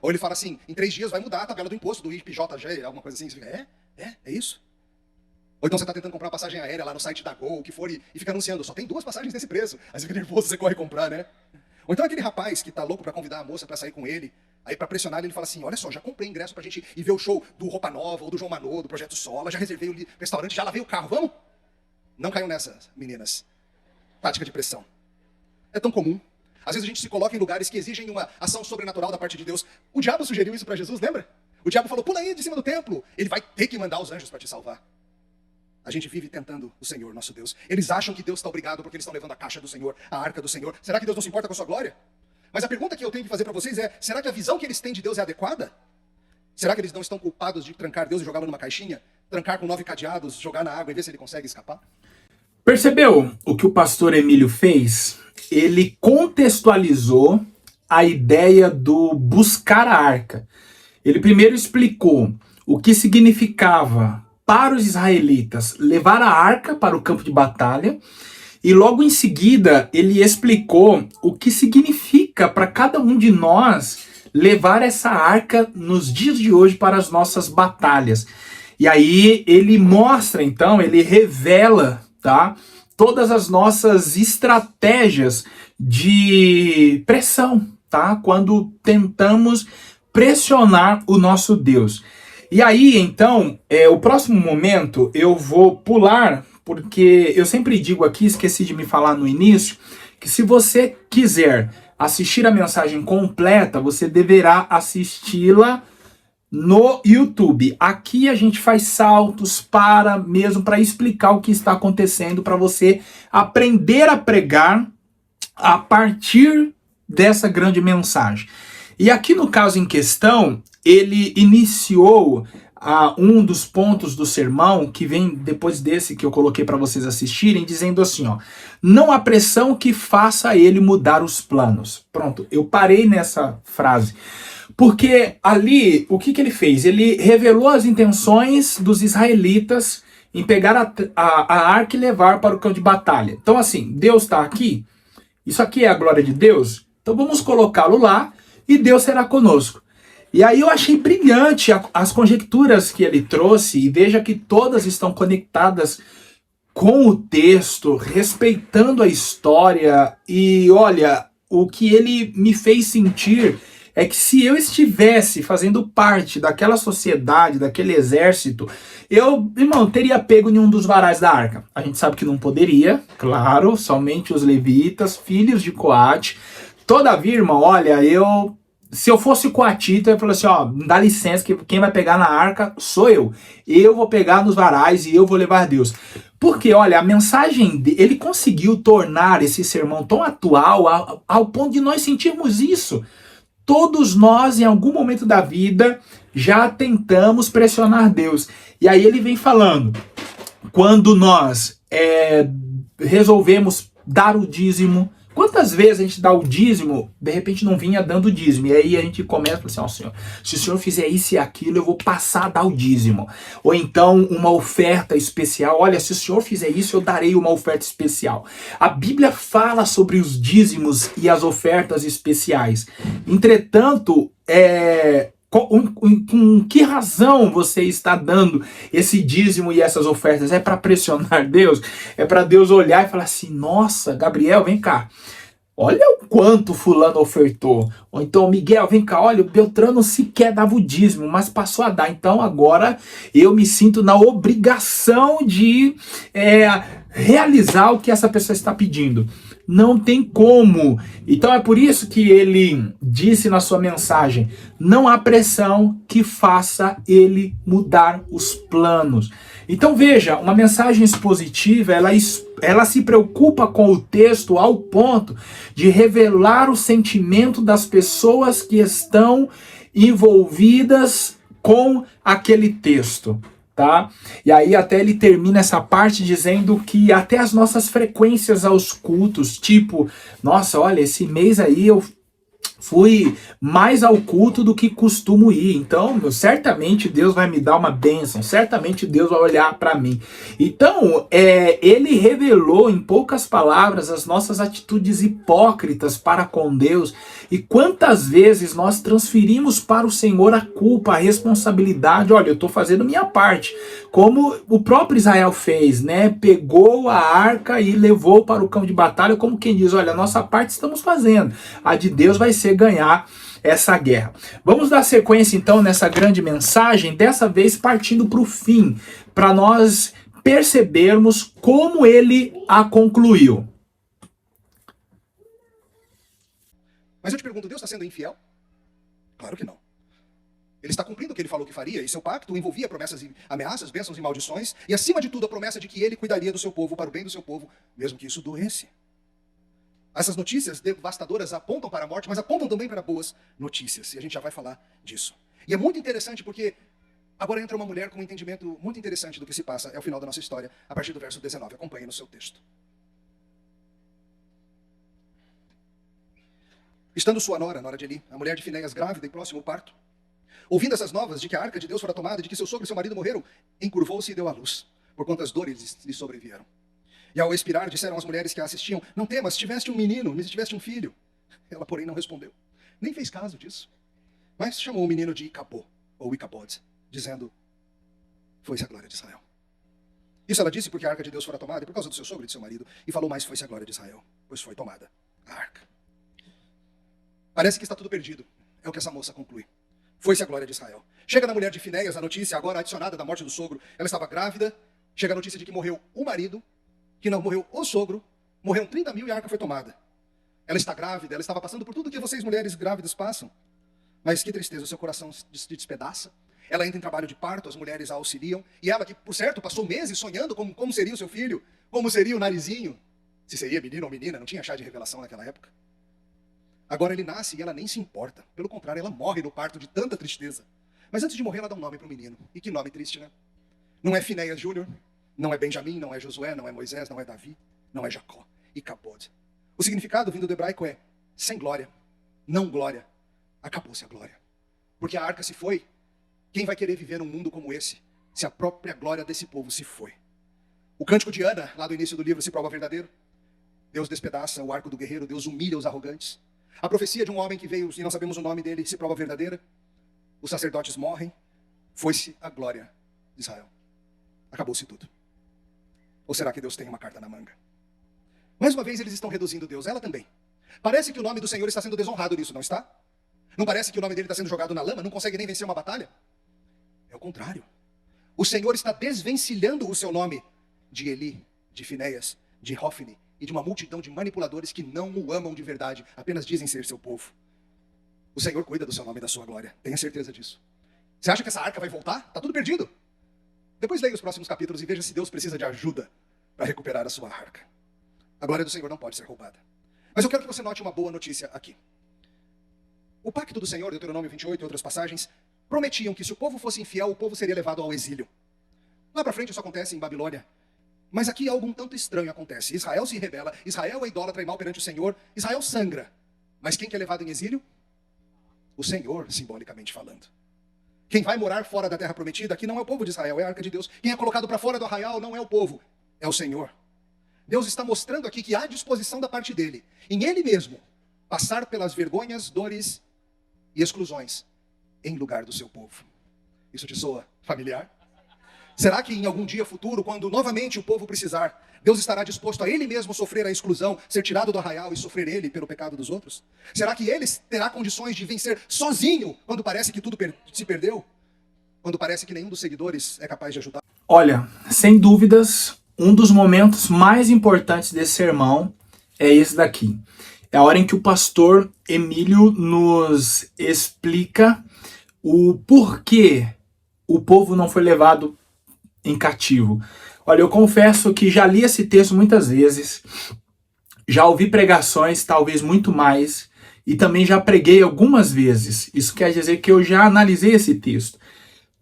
Ou ele fala assim, em 3 dias vai mudar a tabela do imposto, do IPJG, alguma coisa assim. Você fica, é isso? Ou então você está tentando comprar uma passagem aérea lá no site da Gol, o que for, e fica anunciando, só tem 2 passagens nesse preço. Aí você fica nervoso, você corre comprar, né? Ou então aquele rapaz que tá louco para convidar a moça para sair com ele, aí para pressionar ele fala assim, olha só, já comprei ingresso pra gente ir ver o show do Roupa Nova, ou do João Manô, do Projeto Sola, já reservei o restaurante, já lavei o carro, vamos? Não caiam nessas, meninas. Tática de pressão. É tão comum. Às vezes a gente se coloca em lugares que exigem uma ação sobrenatural da parte de Deus. O diabo sugeriu isso para Jesus, lembra? O diabo falou, pula aí de cima do templo. Ele vai ter que mandar os anjos para te salvar. A gente vive tentando o Senhor, nosso Deus. Eles acham que Deus está obrigado porque eles estão levando a caixa do Senhor, a arca do Senhor. Será que Deus não se importa com a sua glória? Mas a pergunta que eu tenho que fazer para vocês é, será que a visão que eles têm de Deus é adequada? Será que eles não estão culpados de trancar Deus e jogá-lo numa caixinha? Trancar com 9 cadeados, jogar na água e ver se ele consegue escapar? Percebeu o que o pastor Emílio fez? Ele contextualizou a ideia do buscar a arca. Ele primeiro explicou o que significava para os israelitas levar a arca para o campo de batalha e logo em seguida ele explicou o que significa para cada um de nós levar essa arca nos dias de hoje para as nossas batalhas. E aí ele mostra, então, ele revela, tá, todas as nossas estratégias de pressão, tá? Quando tentamos pressionar o nosso Deus. E aí, então, o próximo momento eu vou pular, porque eu sempre digo aqui, esqueci de me falar no início, que se você quiser assistir a mensagem completa, você deverá assisti-la no YouTube. Aqui a gente faz saltos para explicar o que está acontecendo, para você aprender a pregar a partir dessa grande mensagem. E aqui no caso em questão, ele iniciou um dos pontos do sermão, que vem depois desse que eu coloquei para vocês assistirem, dizendo assim, ó, não há pressão que faça ele mudar os planos. Pronto, eu parei nessa frase. Porque ali, o que ele fez? Ele revelou as intenções dos israelitas em pegar a arca e levar para o campo de batalha. Então assim, Deus está aqui, isso aqui é a glória de Deus, então vamos colocá-lo lá e Deus será conosco. E aí eu achei brilhante as conjecturas que ele trouxe, e veja que todas estão conectadas com o texto, respeitando a história, e olha, o que ele me fez sentir é que se eu estivesse fazendo parte daquela sociedade, daquele exército, eu, irmão, teria pego em um dos varais da arca. A gente sabe que não poderia, claro, somente os levitas, filhos de Coate. Todavia, irmão, olha, se eu fosse coatita, eu falaria assim, ó, dá licença que quem vai pegar na arca sou eu. Eu vou pegar nos varais e eu vou levar Deus. Porque, olha, a mensagem ele conseguiu tornar esse sermão tão atual ao ponto de nós sentirmos isso. Todos nós, em algum momento da vida, já tentamos pressionar Deus. E aí ele vem falando, quando nós resolvemos dar o dízimo, quantas vezes a gente dá o dízimo, de repente não vinha dando o dízimo, e aí a gente começa a falar assim, ó, Senhor, se o Senhor fizer isso e aquilo, eu vou passar a dar o dízimo. Ou então uma oferta especial, olha, se o Senhor fizer isso, eu darei uma oferta especial. A Bíblia fala sobre os dízimos e as ofertas especiais. Entretanto, com que razão você está dando esse dízimo e essas ofertas? É para pressionar Deus? É para Deus olhar e falar assim, nossa, Gabriel, vem cá, olha o quanto fulano ofertou. Ou então, Miguel, vem cá, olha, o Beltrano sequer dava o dízimo, mas passou a dar. Então agora eu me sinto na obrigação de realizar o que essa pessoa está pedindo. Não tem como. Então é por isso que ele disse na sua mensagem: não há pressão que faça ele mudar os planos. Então veja, uma mensagem expositiva, ela se preocupa com o texto ao ponto de revelar o sentimento das pessoas que estão envolvidas com aquele texto. Tá? E aí até ele termina essa parte dizendo que até as nossas frequências aos cultos, tipo, nossa, olha, esse mês aí eu fui mais ao culto do que costumo ir, então certamente Deus vai me dar uma bênção, certamente Deus vai olhar para mim. Então ele revelou em poucas palavras as nossas atitudes hipócritas para com Deus, e quantas vezes nós transferimos para o Senhor a culpa, a responsabilidade. Olha, eu estou fazendo minha parte, como o próprio Israel fez, né? Pegou a arca e levou para o campo de batalha, como quem diz, olha, a nossa parte estamos fazendo, a de Deus vai ser ganhar essa guerra. Vamos dar sequência então nessa grande mensagem, dessa vez partindo para o fim, para nós percebermos como ele a concluiu. Mas eu te pergunto, Deus está sendo infiel? Claro que não. Ele está cumprindo o que ele falou que faria, e seu pacto envolvia promessas e ameaças, bênçãos e maldições, e acima de tudo a promessa de que ele cuidaria do seu povo para o bem do seu povo, mesmo que isso doesse. Essas notícias devastadoras apontam para a morte, mas apontam também para boas notícias, e a gente já vai falar disso. E é muito interessante porque agora entra uma mulher com um entendimento muito interessante do que se passa, é o final da nossa história, a partir do verso 19, acompanhe no seu texto. Estando sua nora de Eli, a mulher de Finéias, grávida e próximo ao parto, ouvindo essas novas de que a arca de Deus fora tomada, de que seu sogro e seu marido morreram, encurvou-se e deu à luz, por quantas dores lhe sobrevieram. E ao expirar, disseram as mulheres que a assistiam: não temas, tiveste um menino, mas tiveste um filho. Ela, porém, não respondeu, nem fez caso disso. Mas chamou o menino de Icabô, ou Icabod, dizendo: foi-se a glória de Israel. Isso ela disse porque a arca de Deus fora tomada, e por causa do seu sogro e de seu marido, e falou mais: foi-se a glória de Israel, pois foi tomada a arca. Parece que está tudo perdido, é o que essa moça conclui. Foi-se a glória de Israel. Chega na mulher de Finéias a notícia, agora adicionada da morte do sogro. Ela estava grávida, chega a notícia de que morreu o marido, que não morreu o sogro, morreram 30 mil e a arca foi tomada. Ela está grávida, ela estava passando por tudo que vocês mulheres grávidas passam. Mas que tristeza, o seu coração se despedaça. Ela entra em trabalho de parto, as mulheres a auxiliam. E ela, que por certo passou meses sonhando como seria o seu filho, como seria o narizinho, se seria menino ou menina, não tinha chá de revelação naquela época. Agora ele nasce e ela nem se importa. Pelo contrário, ela morre no parto de tanta tristeza. Mas antes de morrer, ela dá um nome para o menino. E que nome triste, né? Não é Finéias Júnior, não é Benjamim, não é Josué, não é Moisés, não é Davi, não é Jacó. Icabod. O significado vindo do hebraico é sem glória, não glória. Acabou-se a glória. Porque a arca se foi. Quem vai querer viver num mundo como esse, se a própria glória desse povo se foi? O cântico de Ana, lá do início do livro, se prova verdadeiro. Deus despedaça o arco do guerreiro, Deus humilha os arrogantes. A profecia de um homem que veio e não sabemos o nome dele se prova verdadeira. Os sacerdotes morrem. Foi-se a glória de Israel. Acabou-se tudo. Ou será que Deus tem uma carta na manga? Mais uma vez eles estão reduzindo Deus, ela também. Parece que o nome do Senhor está sendo desonrado nisso, não está? Não parece que o nome dele está sendo jogado na lama? Não consegue nem vencer uma batalha? É o contrário. O Senhor está desvencilhando o seu nome de Eli, de Finéias, de Hófni e de uma multidão de manipuladores que não o amam de verdade, apenas dizem ser seu povo. O Senhor cuida do seu nome e da sua glória, tenha certeza disso. Você acha que essa arca vai voltar? Está tudo perdido. Depois leia os próximos capítulos e veja se Deus precisa de ajuda para recuperar a sua arca. A glória do Senhor não pode ser roubada. Mas eu quero que você note uma boa notícia aqui. O pacto do Senhor, Deuteronômio 28 e outras passagens, prometiam que se o povo fosse infiel, o povo seria levado ao exílio. Lá para frente isso acontece em Babilônia. Mas aqui algo um tanto estranho acontece. Israel se rebela, Israel é idólatra e mal perante o Senhor, Israel sangra. Mas quem que é levado em exílio? O Senhor, simbolicamente falando. Quem vai morar fora da terra prometida aqui não é o povo de Israel, é a arca de Deus. Quem é colocado para fora do arraial não é o povo, é o Senhor. Deus está mostrando aqui que há disposição da parte dele, em ele mesmo, passar pelas vergonhas, dores e exclusões em lugar do seu povo. Isso te soa familiar? Será que em algum dia futuro, quando novamente o povo precisar, Deus estará disposto a ele mesmo sofrer a exclusão, ser tirado do arraial e sofrer ele pelo pecado dos outros? Será que ele terá condições de vencer sozinho quando parece que tudo se perdeu? Quando parece que nenhum dos seguidores é capaz de ajudar? Olha, sem dúvidas, um dos momentos mais importantes desse sermão é esse daqui. É a hora em que o pastor Emílio nos explica o porquê o povo não foi levado em cativo. Olha, eu confesso que já li esse texto muitas vezes, já ouvi pregações, talvez muito mais, e também já preguei algumas vezes. Isso quer dizer que eu já analisei esse texto.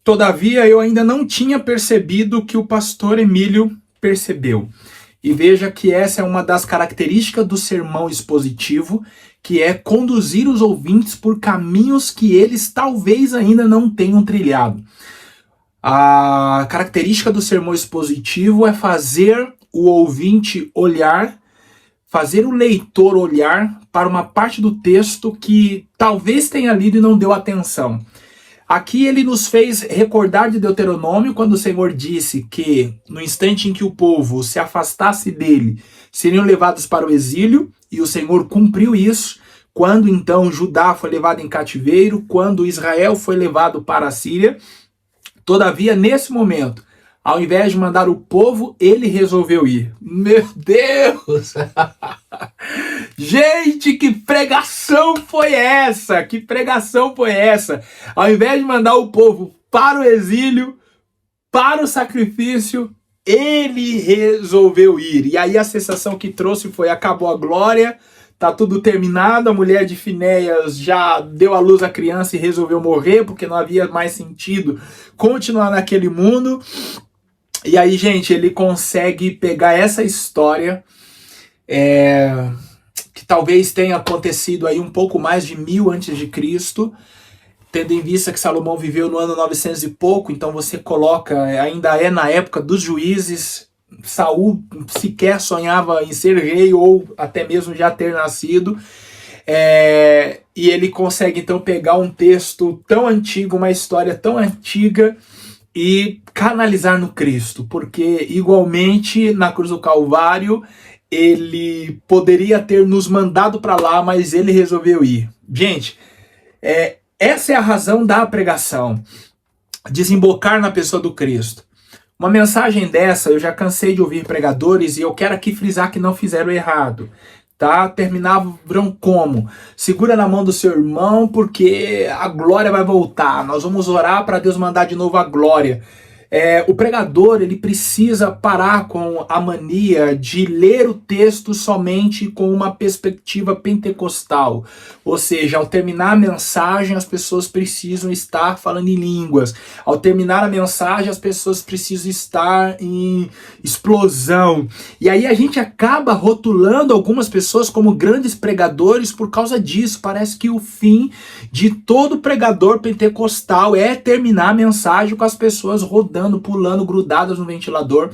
Todavia, eu ainda não tinha percebido o que o pastor Emílio percebeu. E veja que essa é uma das características do sermão expositivo, que é conduzir os ouvintes por caminhos que eles talvez ainda não tenham trilhado. A característica do sermão expositivo é fazer o ouvinte olhar, fazer o leitor olhar para uma parte do texto que talvez tenha lido e não deu atenção. Aqui ele nos fez recordar de Deuteronômio, quando o Senhor disse que no instante em que o povo se afastasse dele, seriam levados para o exílio, e o Senhor cumpriu isso, quando então Judá foi levado em cativeiro, quando Israel foi levado para a Síria. Todavia, nesse momento, ao invés de mandar o povo, ele resolveu ir. Meu Deus! Gente, que pregação foi essa? Que pregação foi essa? Ao invés de mandar o povo para o exílio, para o sacrifício, ele resolveu ir. E aí a sensação que trouxe foi: acabou a glória, tá tudo terminado, a mulher de Finéias já deu à luz a criança e resolveu morrer, porque não havia mais sentido continuar naquele mundo. E aí, gente, ele consegue pegar essa história, que talvez tenha acontecido aí um pouco mais de 1000 a.C., tendo em vista que Salomão viveu no ano 900 e pouco, então você coloca, ainda é na época dos juízes. Saul sequer sonhava em ser rei ou até mesmo já ter nascido, e ele consegue então pegar um texto tão antigo, uma história tão antiga, e canalizar no Cristo, porque igualmente na cruz do Calvário ele poderia ter nos mandado para lá, mas ele resolveu ir. Gente, essa é a razão da pregação, desembocar na pessoa do Cristo. Uma mensagem dessa, eu já cansei de ouvir pregadores, e eu quero aqui frisar que não fizeram errado, tá? Terminavam como? Segura na mão do seu irmão, porque a glória vai voltar. Nós vamos orar para Deus mandar de novo a glória. O pregador, ele precisa parar com a mania de ler o texto somente com uma perspectiva pentecostal. Ou seja, ao terminar a mensagem, as pessoas precisam estar falando em línguas. Ao terminar a mensagem, as pessoas precisam estar em explosão. E aí a gente acaba rotulando algumas pessoas como grandes pregadores por causa disso. Parece que o fim de todo pregador pentecostal é terminar a mensagem com as pessoas rodando, pulando, grudadas no ventilador.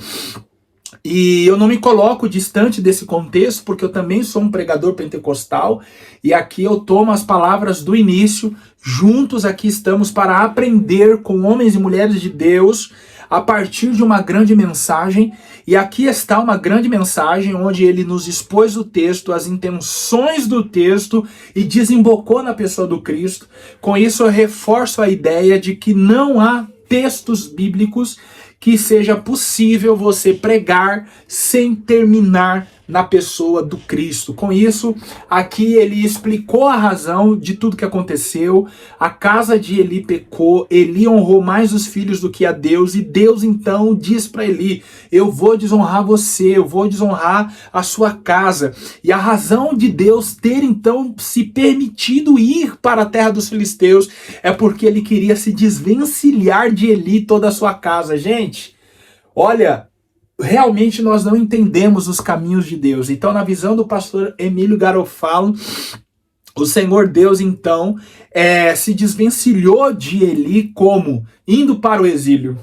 E eu não me coloco distante desse contexto, porque eu também sou um pregador pentecostal, e aqui eu tomo as palavras do início. Juntos aqui estamos para aprender com homens e mulheres de Deus a partir de uma grande mensagem. E aqui está uma grande mensagem onde ele nos expôs o texto, as intenções do texto, e desembocou na pessoa do Cristo. Com isso eu reforço a ideia de que não há textos bíblicos que seja possível você pregar sem terminar na pessoa do Cristo. Com isso, aqui ele explicou a razão de tudo que aconteceu. A casa de Eli pecou, Eli honrou mais os filhos do que a Deus, e Deus então diz para Eli: eu vou desonrar você, eu vou desonrar a sua casa. E a razão de Deus ter então se permitido ir para a terra dos filisteus é porque ele queria se desvencilhar de Eli e toda a sua casa. Gente, olha, realmente nós não entendemos os caminhos de Deus. Então, na visão do pastor Emílio Garofalo, o Senhor Deus, então, se desvencilhou de Eli como? Indo para o exílio.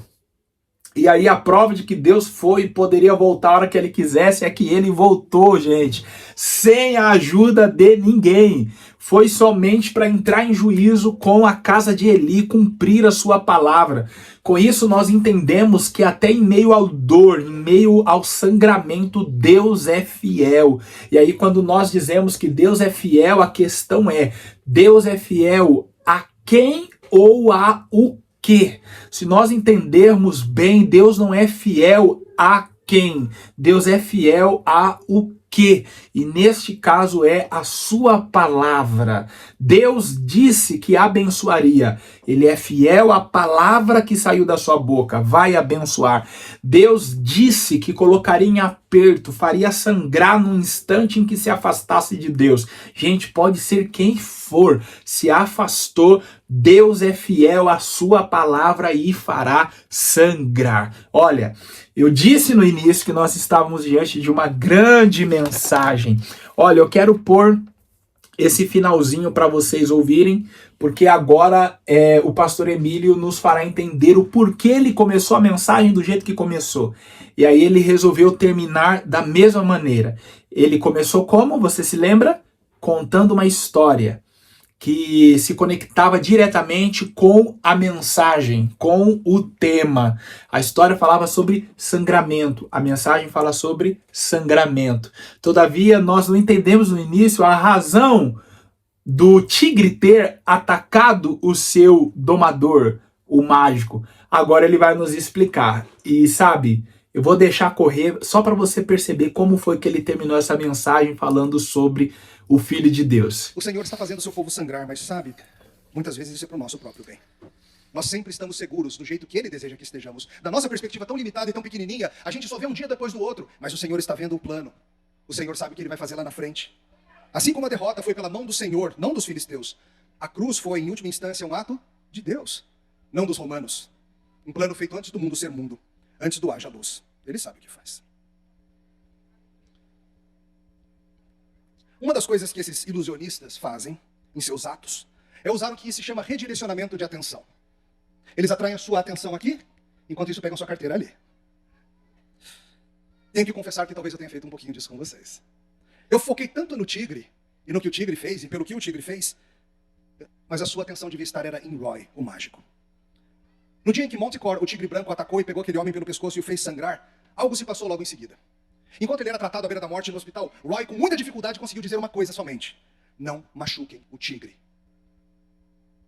E aí a prova de que Deus foi e poderia voltar a hora que ele quisesse é que ele voltou, gente, sem a ajuda de ninguém. Foi somente para entrar em juízo com a casa de Eli, cumprir a sua palavra. Com isso nós entendemos que até em meio ao dor, em meio ao sangramento, Deus é fiel. E aí quando nós dizemos que Deus é fiel, a questão é: Deus é fiel a quem ou a o quê? Se nós entendermos bem, Deus não é fiel a quem. Deus é fiel a o quê? E neste caso é a sua palavra. Deus disse que abençoaria. Ele é fiel à palavra que saiu da sua boca. Vai abençoar. Deus disse que colocaria em aperto, faria sangrar no instante em que se afastasse de Deus. Gente, pode ser quem for, se afastou, Deus é fiel à sua palavra e fará sangrar. Olha, eu disse no início que nós estávamos diante de uma grande mensagem. Olha, eu quero pôr esse finalzinho para vocês ouvirem, porque agora o pastor Emílio nos fará entender o porquê ele começou a mensagem do jeito que começou. E aí ele resolveu terminar da mesma maneira. Ele começou como? Você se lembra? Contando uma história que se conectava diretamente com a mensagem, com o tema. A história falava sobre sangramento, a mensagem fala sobre sangramento. Todavia, nós não entendemos no início a razão do tigre ter atacado o seu domador, o mágico. Agora ele vai nos explicar. E sabe, eu vou deixar correr só para você perceber como foi que ele terminou essa mensagem falando sobre o Filho de Deus. O Senhor está fazendo o seu povo sangrar, mas sabe, muitas vezes isso é para o nosso próprio bem. Nós sempre estamos seguros do jeito que Ele deseja que estejamos. Da nossa perspectiva tão limitada e tão pequenininha, a gente só vê um dia depois do outro, mas o Senhor está vendo o plano. O Senhor sabe o que Ele vai fazer lá na frente. Assim como a derrota foi pela mão do Senhor, não dos filisteus, a cruz foi, em última instância, um ato de Deus, não dos romanos. Um plano feito antes do mundo ser mundo, antes do haja luz. Ele sabe o que faz. Uma das coisas que esses ilusionistas fazem em seus atos é usar o que se chama redirecionamento de atenção. Eles atraem a sua atenção aqui, enquanto isso pegam sua carteira ali. Tenho que confessar que talvez eu tenha feito um pouquinho disso com vocês. Eu foquei tanto no tigre, e no que o tigre fez, e pelo que o tigre fez, mas a sua atenção devia estar era em Roy, o mágico. No dia em que Manticore, o tigre branco, atacou e pegou aquele homem pelo pescoço e o fez sangrar, algo se passou logo em seguida. Enquanto ele era tratado à beira da morte no hospital, Roy, com muita dificuldade, conseguiu dizer uma coisa somente: não machuquem o tigre.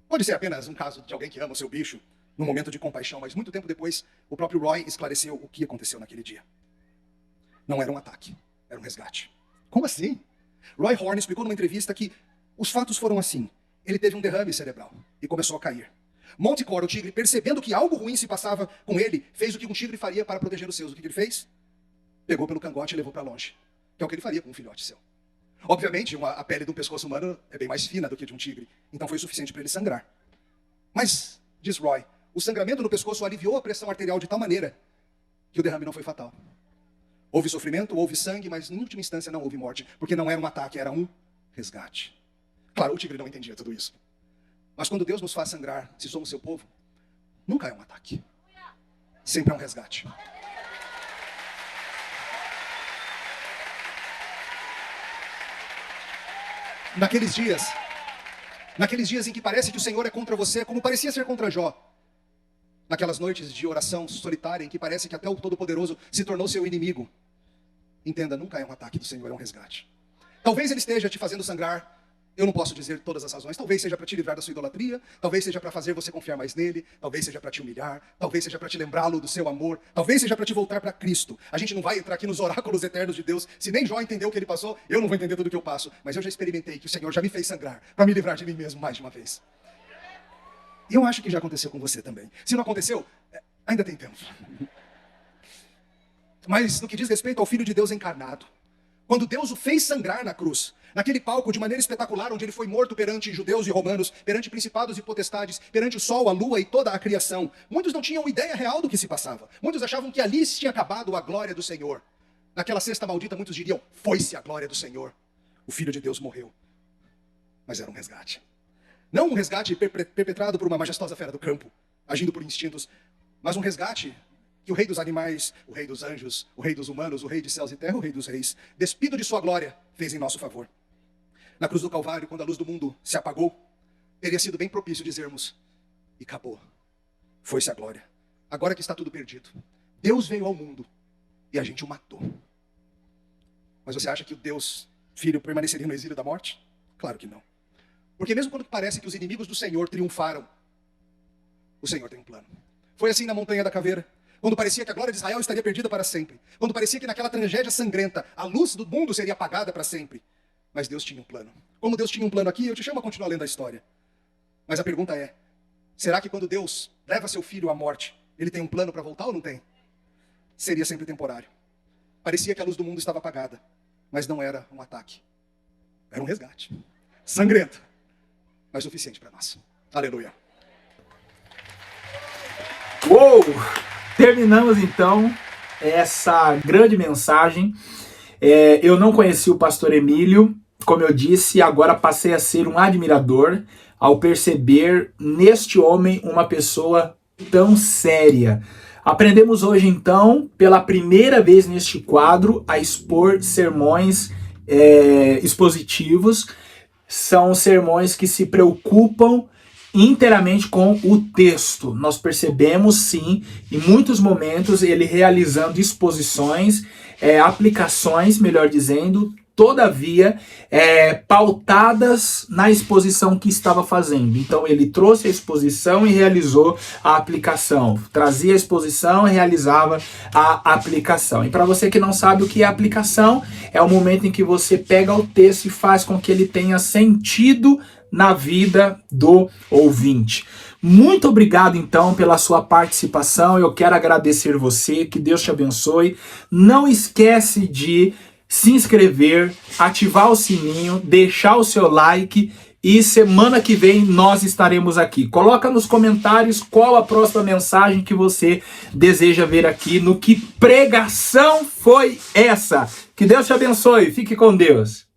Pode ser apenas um caso de alguém que ama o seu bicho, num momento de compaixão, mas muito tempo depois, o próprio Roy esclareceu o que aconteceu naquele dia. Não era um ataque, era um resgate. Como assim? Roy Horn explicou numa entrevista que os fatos foram assim. Ele teve um derrame cerebral e começou a cair. Manticore, o tigre, percebendo que algo ruim se passava com ele, fez o que um tigre faria para proteger os seus. O que ele fez? Pegou pelo cangote e levou para longe. Que é o que ele faria com um filhote seu. Obviamente, a pele de um pescoço humano é bem mais fina do que de um tigre. Então foi o suficiente para ele sangrar. Mas, diz Roy, o sangramento no pescoço aliviou a pressão arterial de tal maneira que o derrame não foi fatal. Houve sofrimento, houve sangue, mas em última instância não houve morte. Porque não era um ataque, era um resgate. Claro, o tigre não entendia tudo isso. Mas quando Deus nos faz sangrar, se somos seu povo, nunca é um ataque. Sempre é um resgate. Naqueles dias em que parece que o Senhor é contra você, como parecia ser contra Jó. Naquelas noites de oração solitária em que parece que até o Todo-Poderoso se tornou seu inimigo. Entenda, nunca é um ataque do Senhor, é um resgate. Talvez Ele esteja te fazendo sangrar. Eu não posso dizer todas as razões. Talvez seja para te livrar da sua idolatria. Talvez seja para fazer você confiar mais nele. Talvez seja para te humilhar. Talvez seja para te lembrá-lo do seu amor. Talvez seja para te voltar para Cristo. A gente não vai entrar aqui nos oráculos eternos de Deus. Se nem Jó entendeu o que ele passou, eu não vou entender tudo o que eu passo. Mas eu já experimentei que o Senhor já me fez sangrar para me livrar de mim mesmo mais de uma vez. E eu acho que já aconteceu com você também. Se não aconteceu, ainda tem tempo. Mas no que diz respeito ao Filho de Deus encarnado, quando Deus o fez sangrar na cruz, naquele palco de maneira espetacular, onde ele foi morto perante judeus e romanos, perante principados e potestades, perante o sol, a lua e toda a criação, muitos não tinham ideia real do que se passava. Muitos achavam que ali se tinha acabado a glória do Senhor. Naquela cesta maldita, muitos diriam: foi-se a glória do Senhor. O Filho de Deus morreu. Mas era um resgate. Não um resgate perpetrado por uma majestosa fera do campo, agindo por instintos, mas um resgate que o Rei dos animais, o Rei dos anjos, o Rei dos humanos, o Rei de céus e terra, o Rei dos reis, despido de sua glória, fez em nosso favor. Na cruz do Calvário, quando a luz do mundo se apagou, teria sido bem propício dizermos: e acabou, foi-se a glória. Agora que está tudo perdido, Deus veio ao mundo e a gente o matou. Mas você acha que o Deus Filho permaneceria no exílio da morte? Claro que não. Porque mesmo quando parece que os inimigos do Senhor triunfaram, o Senhor tem um plano. Foi assim na Montanha da Caveira. Quando parecia que a glória de Israel estaria perdida para sempre. Quando parecia que naquela tragédia sangrenta a luz do mundo seria apagada para sempre. Mas Deus tinha um plano. Como Deus tinha um plano aqui, eu te chamo a continuar lendo a história. Mas a pergunta é, será que quando Deus leva seu filho à morte, ele tem um plano para voltar ou não tem? Seria sempre temporário. Parecia que a luz do mundo estava apagada, mas não era um ataque. Era um resgate. Sangrento, mas suficiente para nós. Aleluia. Uou! Terminamos então essa grande mensagem. Eu não conheci o pastor Emílio, como eu disse, agora passei a ser um admirador ao perceber neste homem uma pessoa tão séria. Aprendemos hoje então, pela primeira vez neste quadro, a expor sermões expositivos. São sermões que se preocupam inteiramente com o texto. Nós percebemos, sim, em muitos momentos, ele realizando exposições, aplicações, melhor dizendo, todavia, pautadas na exposição que estava fazendo. Então, ele trouxe a exposição e realizou a aplicação. Trazia a exposição e realizava a aplicação. E para você que não sabe o que é aplicação, é o momento em que você pega o texto e faz com que ele tenha sentido na vida do ouvinte. Muito obrigado, então, pela sua participação. Eu quero agradecer você, que Deus te abençoe. Não esquece de se inscrever, ativar o sininho, deixar o seu like e semana que vem nós estaremos aqui. Coloca nos comentários qual a próxima mensagem que você deseja ver aqui no Que Pregação Foi Essa? Que Deus te abençoe. Fique com Deus.